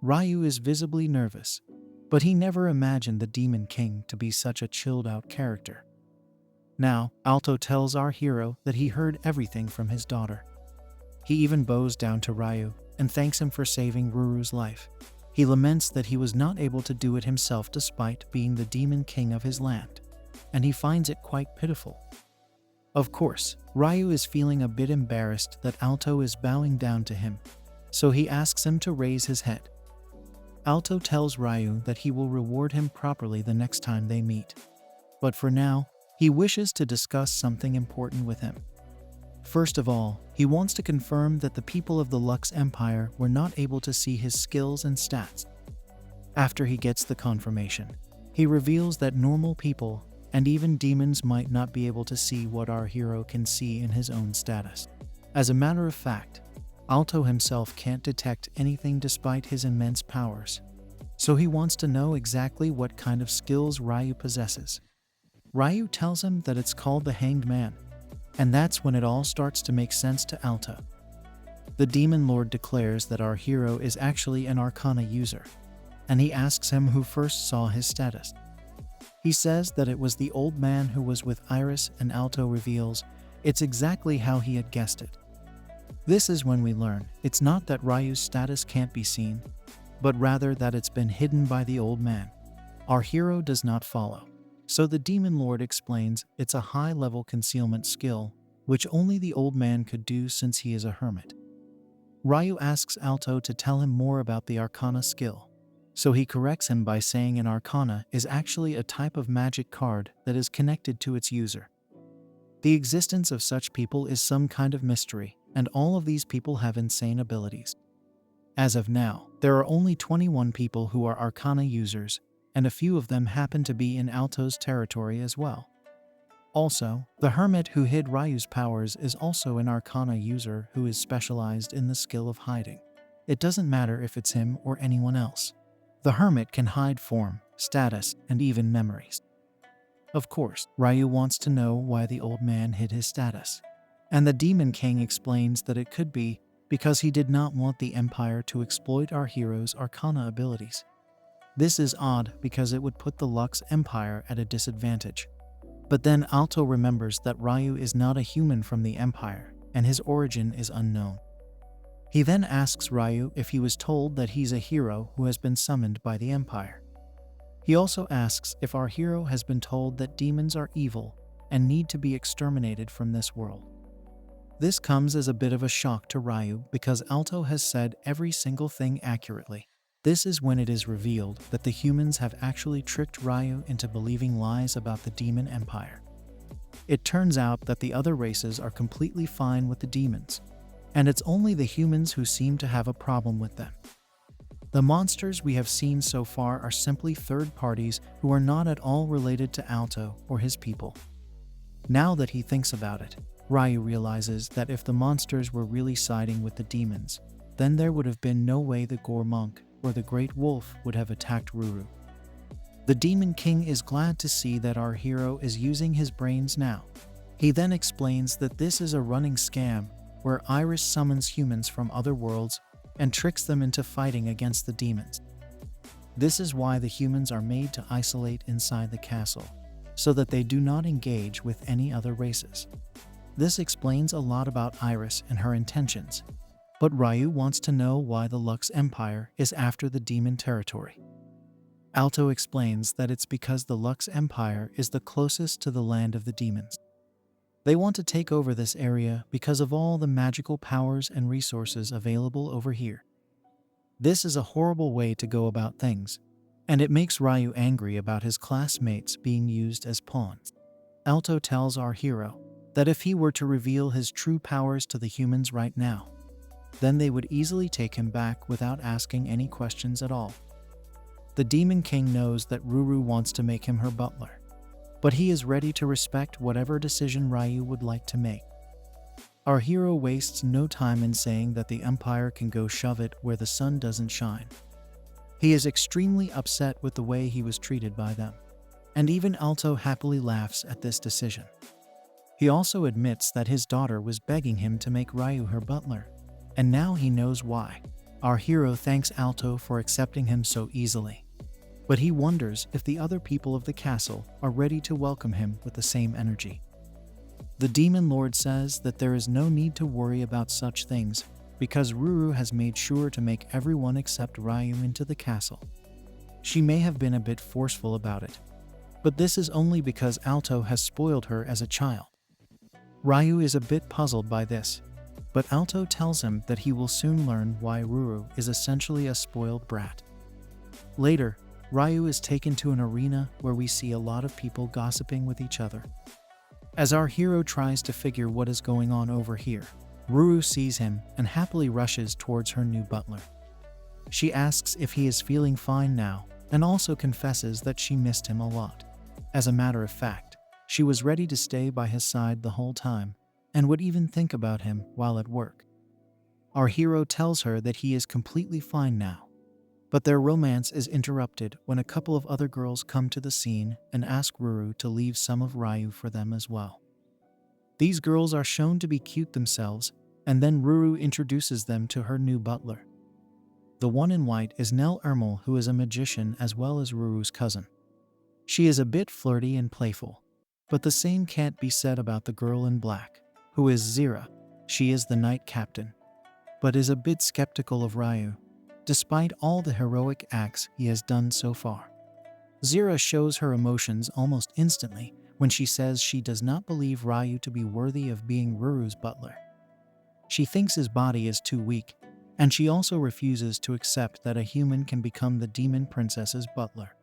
Ryu is visibly nervous, but he never imagined the Demon King to be such a chilled-out character. Now, Alto tells our hero that he heard everything from his daughter. He even bows down to Ryu and thanks him for saving Ruru's life. He laments that he was not able to do it himself despite being the Demon King of his land, and he finds it quite pitiful. Of course, Ryu is feeling a bit embarrassed that Alto is bowing down to him, so he asks him to raise his head. Alto tells Ryu that he will reward him properly the next time they meet, but for now, he wishes to discuss something important with him. First of all, he wants to confirm that the people of the Lux Empire were not able to see his skills and stats. After he gets the confirmation, he reveals that normal people and even demons might not be able to see what our hero can see in his own status. As a matter of fact, Alto himself can't detect anything despite his immense powers, so he wants to know exactly what kind of skills Ryu possesses. Ryu tells him that it's called the Hanged Man, and that's when it all starts to make sense to Alto. The Demon Lord declares that our hero is actually an Arcana user, and he asks him who first saw his status. He says that it was the old man who was with Iris, and Alto reveals it's exactly how he had guessed it. This is when we learn it's not that Ryu's status can't be seen, but rather that it's been hidden by the old man. Our hero does not follow, so the Demon Lord explains it's a high-level concealment skill, which only the old man could do since he is a hermit. Ryu asks Alto to tell him more about the Arcana skill, so he corrects him by saying an Arcana is actually a type of magic card that is connected to its user. The existence of such people is some kind of mystery, and all of these people have insane abilities. As of now, there are only 21 people who are Arcana users, and a few of them happen to be in Alto's territory as well. Also, the hermit who hid Ryu's powers is also an Arcana user who is specialized in the skill of hiding. It doesn't matter if it's him or anyone else. The hermit can hide form, status, and even memories. Of course, Ryu wants to know why the old man hid his status, and the Demon King explains that it could be because he did not want the Empire to exploit our hero's Arcana abilities. This is odd because it would put the Lux Empire at a disadvantage. But then Alto remembers that Ryu is not a human from the Empire, and his origin is unknown. He then asks Ryu if he was told that he's a hero who has been summoned by the Empire. He also asks if our hero has been told that demons are evil and need to be exterminated from this world. This comes as a bit of a shock to Ryu because Alto has said every single thing accurately. This is when it is revealed that the humans have actually tricked Ryu into believing lies about the Demon Empire. It turns out that the other races are completely fine with the demons, and it's only the humans who seem to have a problem with them. The monsters we have seen so far are simply third parties who are not at all related to Alto or his people. Now that he thinks about it, Ryu realizes that if the monsters were really siding with the demons, then there would have been no way the Gore Monk or the Great Wolf would have attacked Ruru. The Demon King is glad to see that our hero is using his brains now. He then explains that this is a running scam where Iris summons humans from other worlds and tricks them into fighting against the demons. This is why the humans are made to isolate inside the castle, so that they do not engage with any other races. This explains a lot about Iris and her intentions, but Ryu wants to know why the Lux Empire is after the demon territory. Alto explains that it's because the Lux Empire is the closest to the land of the demons. They want to take over this area because of all the magical powers and resources available over here. This is a horrible way to go about things, and it makes Ryu angry about his classmates being used as pawns. Alto tells our hero that if he were to reveal his true powers to the humans right now, then they would easily take him back without asking any questions at all. The Demon King knows that Ruru wants to make him her butler, but he is ready to respect whatever decision Ryu would like to make. Our hero wastes no time in saying that the Empire can go shove it where the sun doesn't shine. He is extremely upset with the way he was treated by them, and even Alto happily laughs at this decision. He also admits that his daughter was begging him to make Ryu her butler, and now he knows why. Our hero thanks Alto for accepting him so easily, but he wonders if the other people of the castle are ready to welcome him with the same energy. The Demon Lord says that there is no need to worry about such things because Ruru has made sure to make everyone accept Ryu into the castle. She may have been a bit forceful about it, but this is only because Alto has spoiled her as a child. Ryu is a bit puzzled by this, but Alto tells him that he will soon learn why Ruru is essentially a spoiled brat. Later, Ryu is taken to an arena where we see a lot of people gossiping with each other. As our hero tries to figure what is going on over here, Ruru sees him and happily rushes towards her new butler. She asks if he is feeling fine now and also confesses that she missed him a lot. As a matter of fact, she was ready to stay by his side the whole time and would even think about him while at work. Our hero tells her that he is completely fine now, but their romance is interrupted when a couple of other girls come to the scene and ask Ruru to leave some of Ryu for them as well. These girls are shown to be cute themselves, and then Ruru introduces them to her new butler. The one in white is Nell Ermel, who is a magician as well as Ruru's cousin. She is a bit flirty and playful, but the same can't be said about the girl in black, who is Zira. She is the knight captain, but is a bit skeptical of Ryu, despite all the heroic acts he has done so far. Zira shows her emotions almost instantly when she says she does not believe Ryu to be worthy of being Ruru's butler. She thinks his body is too weak, and she also refuses to accept that a human can become the demon princess's butler.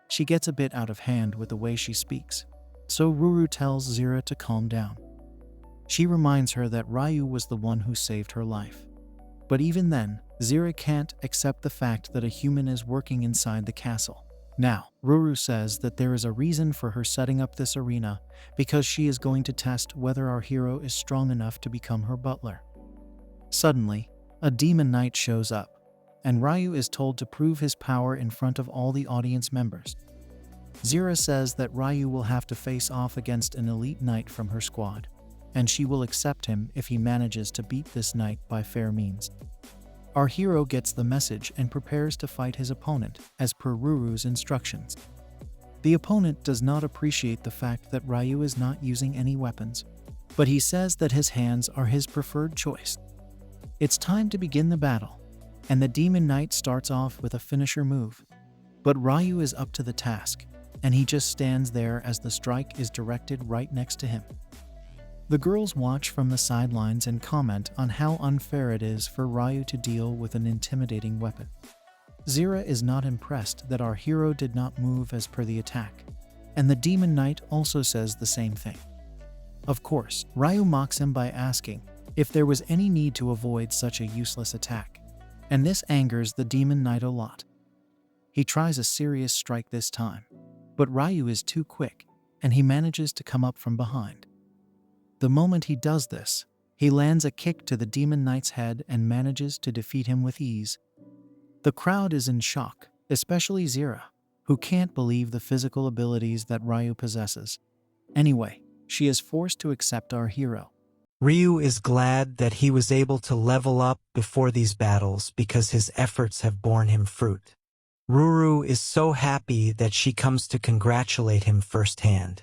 She gets a bit out of hand with the way she speaks, so Ruru tells Zira to calm down. She reminds her that Ryu was the one who saved her life. But even then, Zira can't accept the fact that a human is working inside the castle. Now, Ruru says that there is a reason for her setting up this arena because she is going to test whether our hero is strong enough to become her butler. Suddenly, a demon knight shows up, and Ryu is told to prove his power in front of all the audience members. Zira says that Ryu will have to face off against an elite knight from her squad, and she will accept him if he manages to beat this knight by fair means. Our hero gets the message and prepares to fight his opponent as per Ruru's instructions. The opponent does not appreciate the fact that Ryu is not using any weapons, but he says that his hands are his preferred choice. It's time to begin the battle, and the Demon Knight starts off with a finisher move. But Ryu is up to the task, and he just stands there as the strike is directed right next to him. The girls watch from the sidelines and comment on how unfair it is for Ryu to deal with an intimidating weapon. Zira is not impressed that our hero did not move as per the attack, and the Demon Knight also says the same thing. Of course, Ryu mocks him by asking if there was any need to avoid such a useless attack, and this angers the Demon Knight a lot. He tries a serious strike this time, but Ryu is too quick, and he manages to come up from behind. The moment he does this, he lands a kick to the Demon Knight's head and manages to defeat him with ease. The crowd is in shock, especially Zira, who can't believe the physical abilities that Ryu possesses. Anyway, she is forced to accept our hero. Ryu is glad that he was able to level up before these battles because his efforts have borne him fruit. Ruru is so happy that she comes to congratulate him firsthand.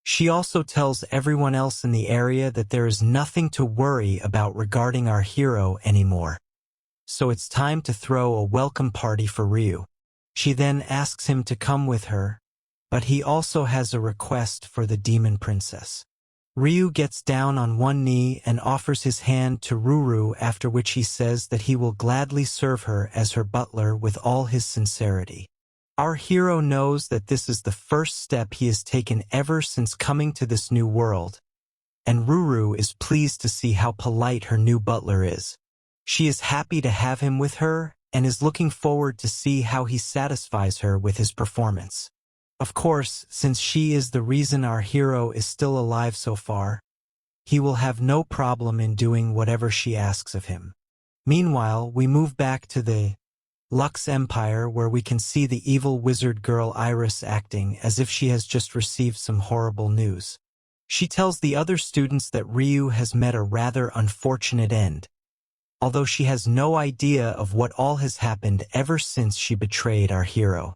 She also tells everyone else in the area that there is nothing to worry about regarding our hero anymore. So it's time to throw a welcome party for Ryu. She then asks him to come with her, but he also has a request for the demon princess. Ryu gets down on one knee and offers his hand to Ruru, after which he says that he will gladly serve her as her butler with all his sincerity. Our hero knows that this is the first step he has taken ever since coming to this new world, and Ruru is pleased to see how polite her new butler is. She is happy to have him with her and is looking forward to see how he satisfies her with his performance. Of course, since she is the reason our hero is still alive so far, he will have no problem in doing whatever she asks of him. Meanwhile, we move back to the Lux Empire, where we can see the evil wizard girl Iris acting as if she has just received some horrible news. She tells the other students that Ryu has met a rather unfortunate end, although she has no idea of what all has happened ever since she betrayed our hero.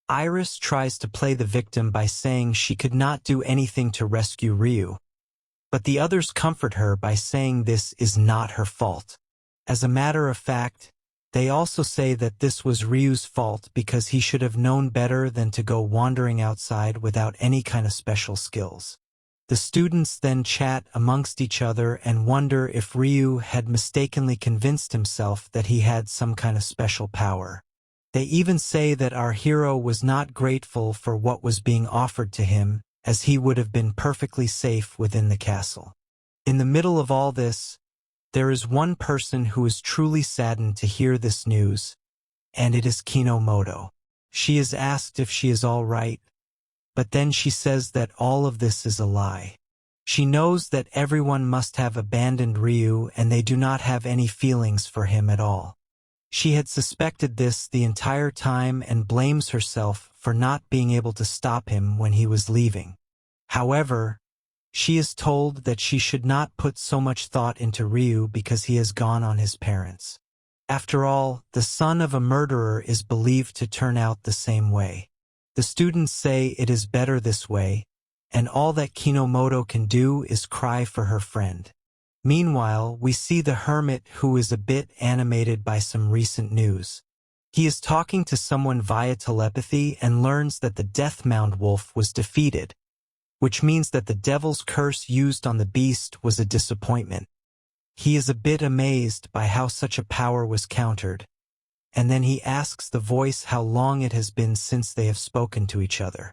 Iris tries to play the victim by saying she could not do anything to rescue Ryu, but the others comfort her by saying this is not her fault. As a matter of fact, they also say that this was Ryu's fault because he should have known better than to go wandering outside without any kind of special skills. The students then chat amongst each other and wonder if Ryu had mistakenly convinced himself that he had some kind of special power. They even say that our hero was not grateful for what was being offered to him, as he would have been perfectly safe within the castle. In the middle of all this, there is one person who is truly saddened to hear this news, and it is Kinomoto. She is asked if she is all right, but then she says that all of this is a lie. She knows that everyone must have abandoned Ryu and they do not have any feelings for him at all. She had suspected this the entire time and blames herself for not being able to stop him when he was leaving. However, she is told that she should not put so much thought into Ryu because he has gone on his parents. After all, the son of a murderer is believed to turn out the same way. The students say it is better this way, and all that Kinomoto can do is cry for her friend. Meanwhile, we see the hermit, who is a bit animated by some recent news. He is talking to someone via telepathy and learns that the Deathmound Wolf was defeated, which means that the devil's curse used on the beast was a disappointment. He is a bit amazed by how such a power was countered, and then he asks the voice how long it has been since they have spoken to each other.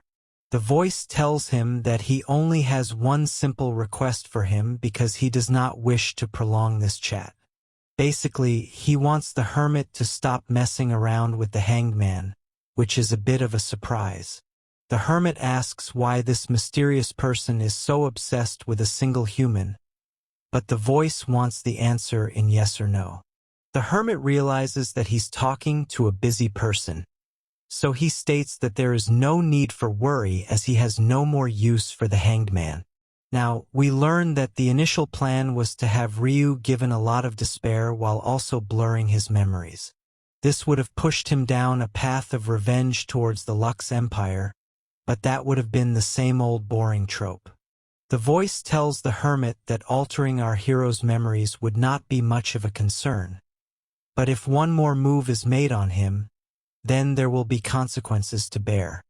The voice tells him that he only has one simple request for him because he does not wish to prolong this chat. Basically, he wants the hermit to stop messing around with the hanged man, which is a bit of a surprise. The hermit asks why this mysterious person is so obsessed with a single human, but the voice wants the answer in yes or no. The hermit realizes that he's talking to a busy person, so he states that there is no need for worry as he has no more use for the hanged man. Now, we learn that the initial plan was to have Ryu given a lot of despair while also blurring his memories. This would have pushed him down a path of revenge towards the Lux Empire, but that would have been the same old boring trope. The voice tells the hermit that altering our hero's memories would not be much of a concern, but if one more move is made on him, then there will be consequences to bear.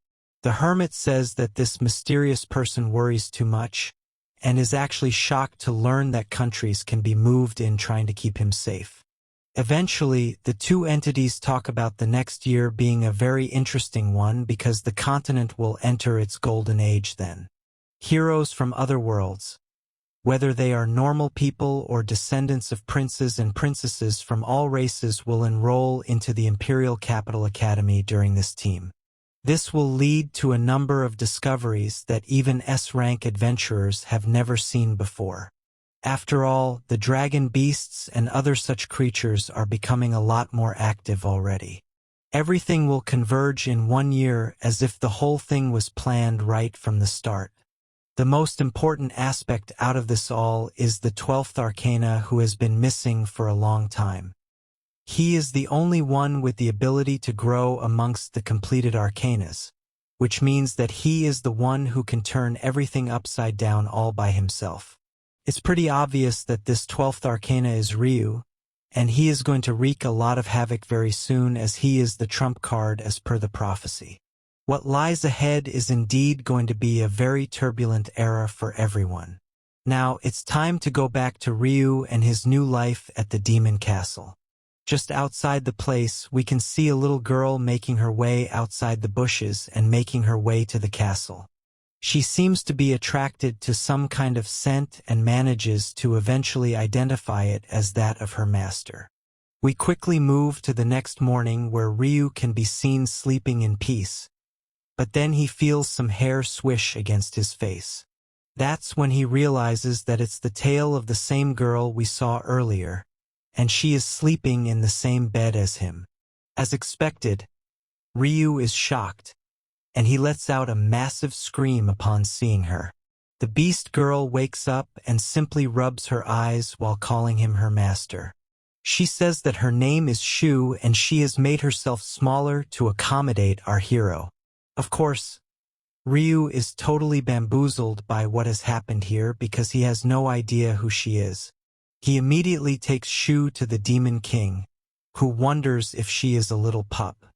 The hermit says that this mysterious person worries too much, and is actually shocked to learn that countries can be moved in trying to keep him safe. Eventually, the two entities talk about the next year being a very interesting one because the continent will enter its golden age then. Heroes from other worlds, whether they are normal people or descendants of princes and princesses from all races, will enroll into the Imperial Capital Academy during this team. This will lead to a number of discoveries that even S-rank adventurers have never seen before. After all, the dragon beasts and other such creatures are becoming a lot more active already. Everything will converge in 1 year as if the whole thing was planned right from the start. The most important aspect out of this all is the 12th Arcana, who has been missing for a long time. He is the only one with the ability to grow amongst the completed Arcanas, which means that he is the one who can turn everything upside down all by himself. It's pretty obvious that this 12th Arcana is Ryu, and he is going to wreak a lot of havoc very soon, as he is the trump card as per the prophecy. What lies ahead is indeed going to be a very turbulent era for everyone. Now, it's time to go back to Ryu and his new life at the Demon Castle. Just outside the place, we can see a little girl making her way outside the bushes and making her way to the castle. She seems to be attracted to some kind of scent and manages to eventually identify it as that of her master. We quickly move to the next morning, where Ryu can be seen sleeping in peace. But then he feels some hair swish against his face. That's when he realizes that it's the tail of the same girl we saw earlier, and she is sleeping in the same bed as him. As expected, Ryu is shocked, and he lets out a massive scream upon seeing her. The beast girl wakes up and simply rubs her eyes while calling him her master. She says that her name is Shu and she has made herself smaller to accommodate our hero. Of course, Ryu is totally bamboozled by what has happened here because he has no idea who she is. He immediately takes Shu to the Demon King, who wonders if she is a little pup.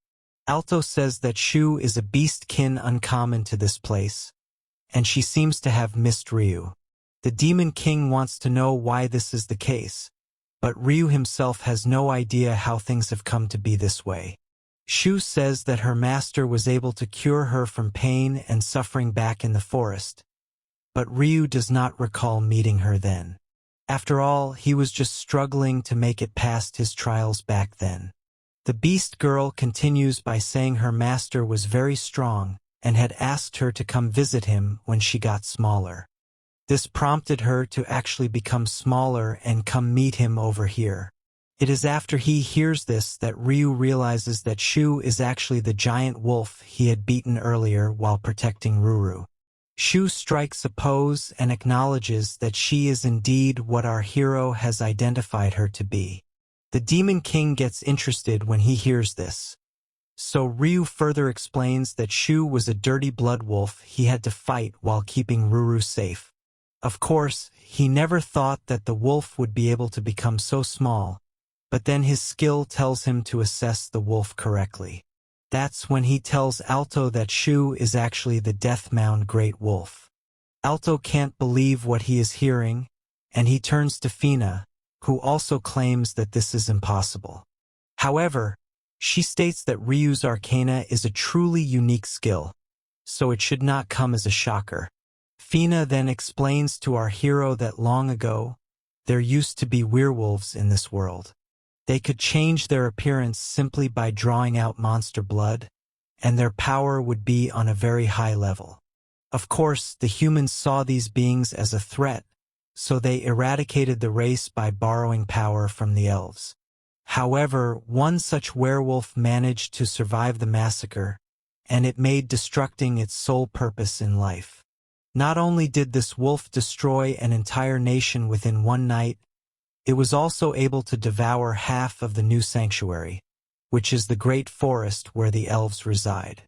Alto says that Shu is a beastkin uncommon to this place, and she seems to have missed Ryu. The Demon King wants to know why this is the case, but Ryu himself has no idea how things have come to be this way. Shu says that her master was able to cure her from pain and suffering back in the forest, but Ryu does not recall meeting her then. After all, he was just struggling to make it past his trials back then. The beast girl continues by saying her master was very strong and had asked her to come visit him when she got smaller. This prompted her to actually become smaller and come meet him over here. It is after he hears this that Ryu realizes that Shu is actually the giant wolf he had beaten earlier while protecting Ruru. Shu strikes a pose and acknowledges that she is indeed what our hero has identified her to be. The Demon King gets interested when he hears this. So Ryu further explains that Shu was a dirty blood wolf he had to fight while keeping Ruru safe. Of course, he never thought that the wolf would be able to become so small, but then his skill tells him to assess the wolf correctly. That's when he tells Alto that Shu is actually the Deathmound Great Wolf. Alto can't believe what he is hearing, and he turns to Fina, who also claims that this is impossible. However, she states that Ryu's Arcana is a truly unique skill, so it should not come as a shocker. Fina then explains to our hero that long ago, there used to be werewolves in this world. They could change their appearance simply by drawing out monster blood, and their power would be on a very high level. Of course, the humans saw these beings as a threat, so they eradicated the race by borrowing power from the elves. However, one such werewolf managed to survive the massacre, and it made destructing its sole purpose in life. Not only did this wolf destroy an entire nation within one night, it was also able to devour half of the new sanctuary, which is the great forest where the elves reside.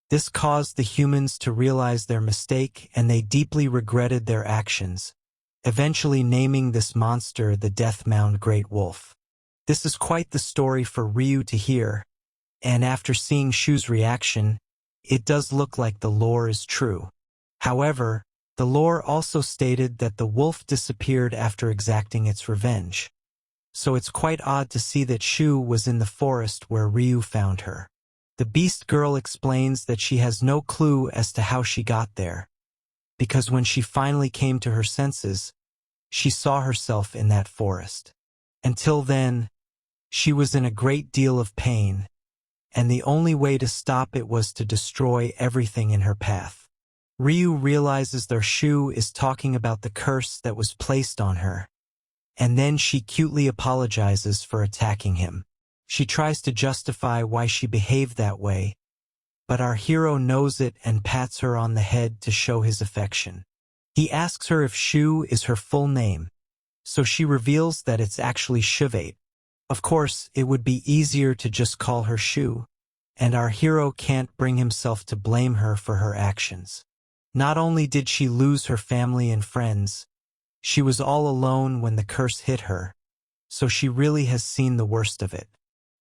This caused the humans to realize their mistake, and they deeply regretted their actions, eventually naming this monster the Deathmound Great Wolf. This is quite the story for Ryu to hear, and after seeing Shu's reaction, it does look like the lore is true. However, the lore also stated that the wolf disappeared after exacting its revenge. So it's quite odd to see that Shu was in the forest where Ryu found her. The beast girl explains that she has no clue as to how she got there, because when she finally came to her senses, she saw herself in that forest. Until then, she was in a great deal of pain, and the only way to stop it was to destroy everything in her path. Ryu realizes their Shu is talking about the curse that was placed on her, and then she cutely apologizes for attacking him. She tries to justify why she behaved that way, but our hero knows it and pats her on the head to show his affection. He asks her if Shu is her full name, so she reveals that it's actually Shuvate. Of course, it would be easier to just call her Shu, and our hero can't bring himself to blame her for her actions. Not only did she lose her family and friends, she was all alone when the curse hit her, so she really has seen the worst of it.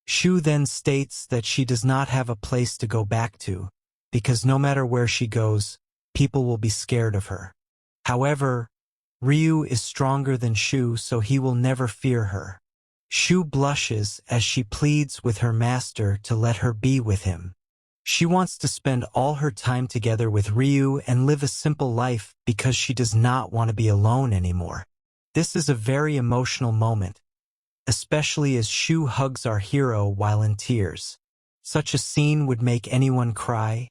Shu then states that she does not have a place to go back to, because no matter where she goes, people will be scared of her. However, Ryu is stronger than Shu, so he will never fear her. Shu blushes as she pleads with her master to let her be with him. She wants to spend all her time together with Ryu and live a simple life because she does not want to be alone anymore. This is a very emotional moment, especially as Shu hugs our hero while in tears. Such a scene would make anyone cry,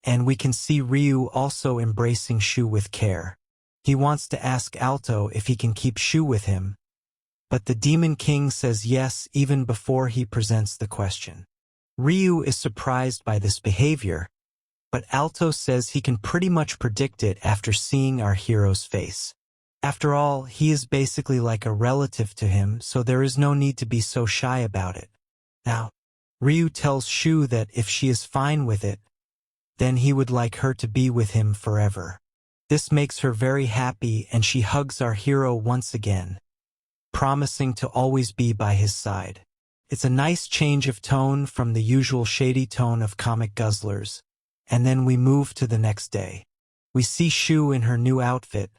and we can see Ryu also embracing Shu with care. He wants to ask Alto if he can keep Shu with him, but the Demon King says yes even before he presents the question. Ryu is surprised by this behavior, but Alto says he can pretty much predict it after seeing our hero's face. After all, he is basically like a relative to him, so there is no need to be so shy about it. Now, Ryu tells Shu that if she is fine with it, then he would like her to be with him forever. This makes her very happy, and she hugs our hero once again, promising to always be by his side. It's a nice change of tone from the usual shady tone of comic guzzlers, and then we move to the next day. We see Shu in her new outfit,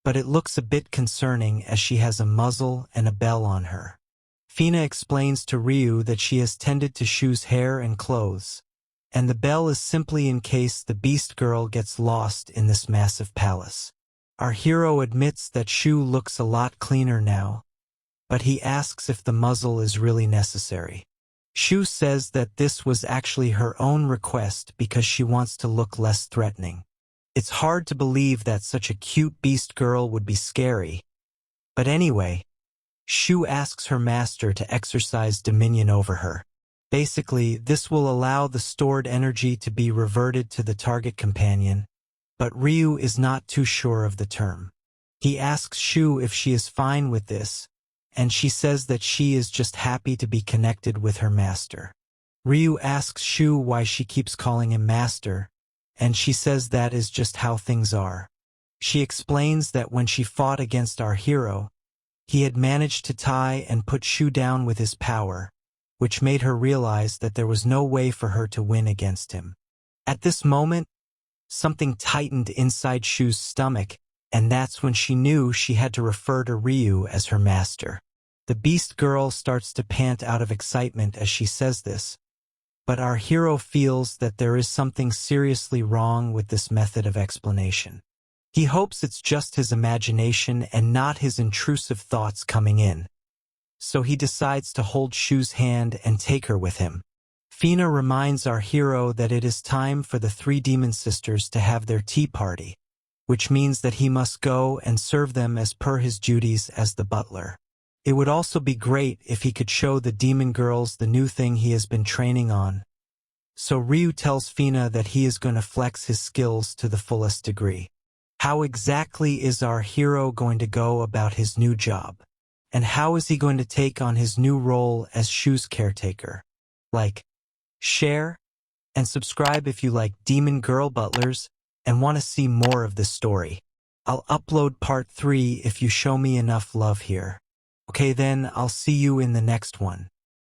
but it looks a bit concerning as she has a muzzle and a bell on her. Fina explains to Ryu that she has tended to Shu's hair and clothes, and the bell is simply in case the Beast Girl gets lost in this massive palace. Our hero admits that Shu looks a lot cleaner now, but he asks if the muzzle is really necessary. Shu says that this was actually her own request because she wants to look less threatening. It's hard to believe that such a cute beast girl would be scary. But anyway, Shu asks her master to exercise dominion over her. Basically, this will allow the stored energy to be reverted to the target companion, but Ryu is not too sure of the term. He asks Shu if she is fine with this, and she says that she is just happy to be connected with her master. Ryu asks Shu why she keeps calling him master, and she says that is just how things are. She explains that when she fought against our hero, he had managed to tie and put Shu down with his power, which made her realize that there was no way for her to win against him. At this moment, something tightened inside Shu's stomach, and that's when she knew she had to refer to Ryu as her master. The Beast Girl starts to pant out of excitement as she says this, but our hero feels that there is something seriously wrong with this method of explanation. He hopes it's just his imagination and not his intrusive thoughts coming in, so he decides to hold Shu's hand and take her with him. Fina reminds our hero that it is time for the three demon sisters to have their tea party, which means that he must go and serve them as per his duties as the butler. It would also be great if he could show the demon girls the new thing he has been training on. So Ryu tells Fina that he is going to flex his skills to the fullest degree. How exactly is our hero going to go about his new job? And how is he going to take on his new role as Shu's caretaker? Like, share, and subscribe if you like Demon Girl Butlers and want to see more of this story. I'll upload part 3 if you show me enough love here. Okay then, I'll see you in the next one.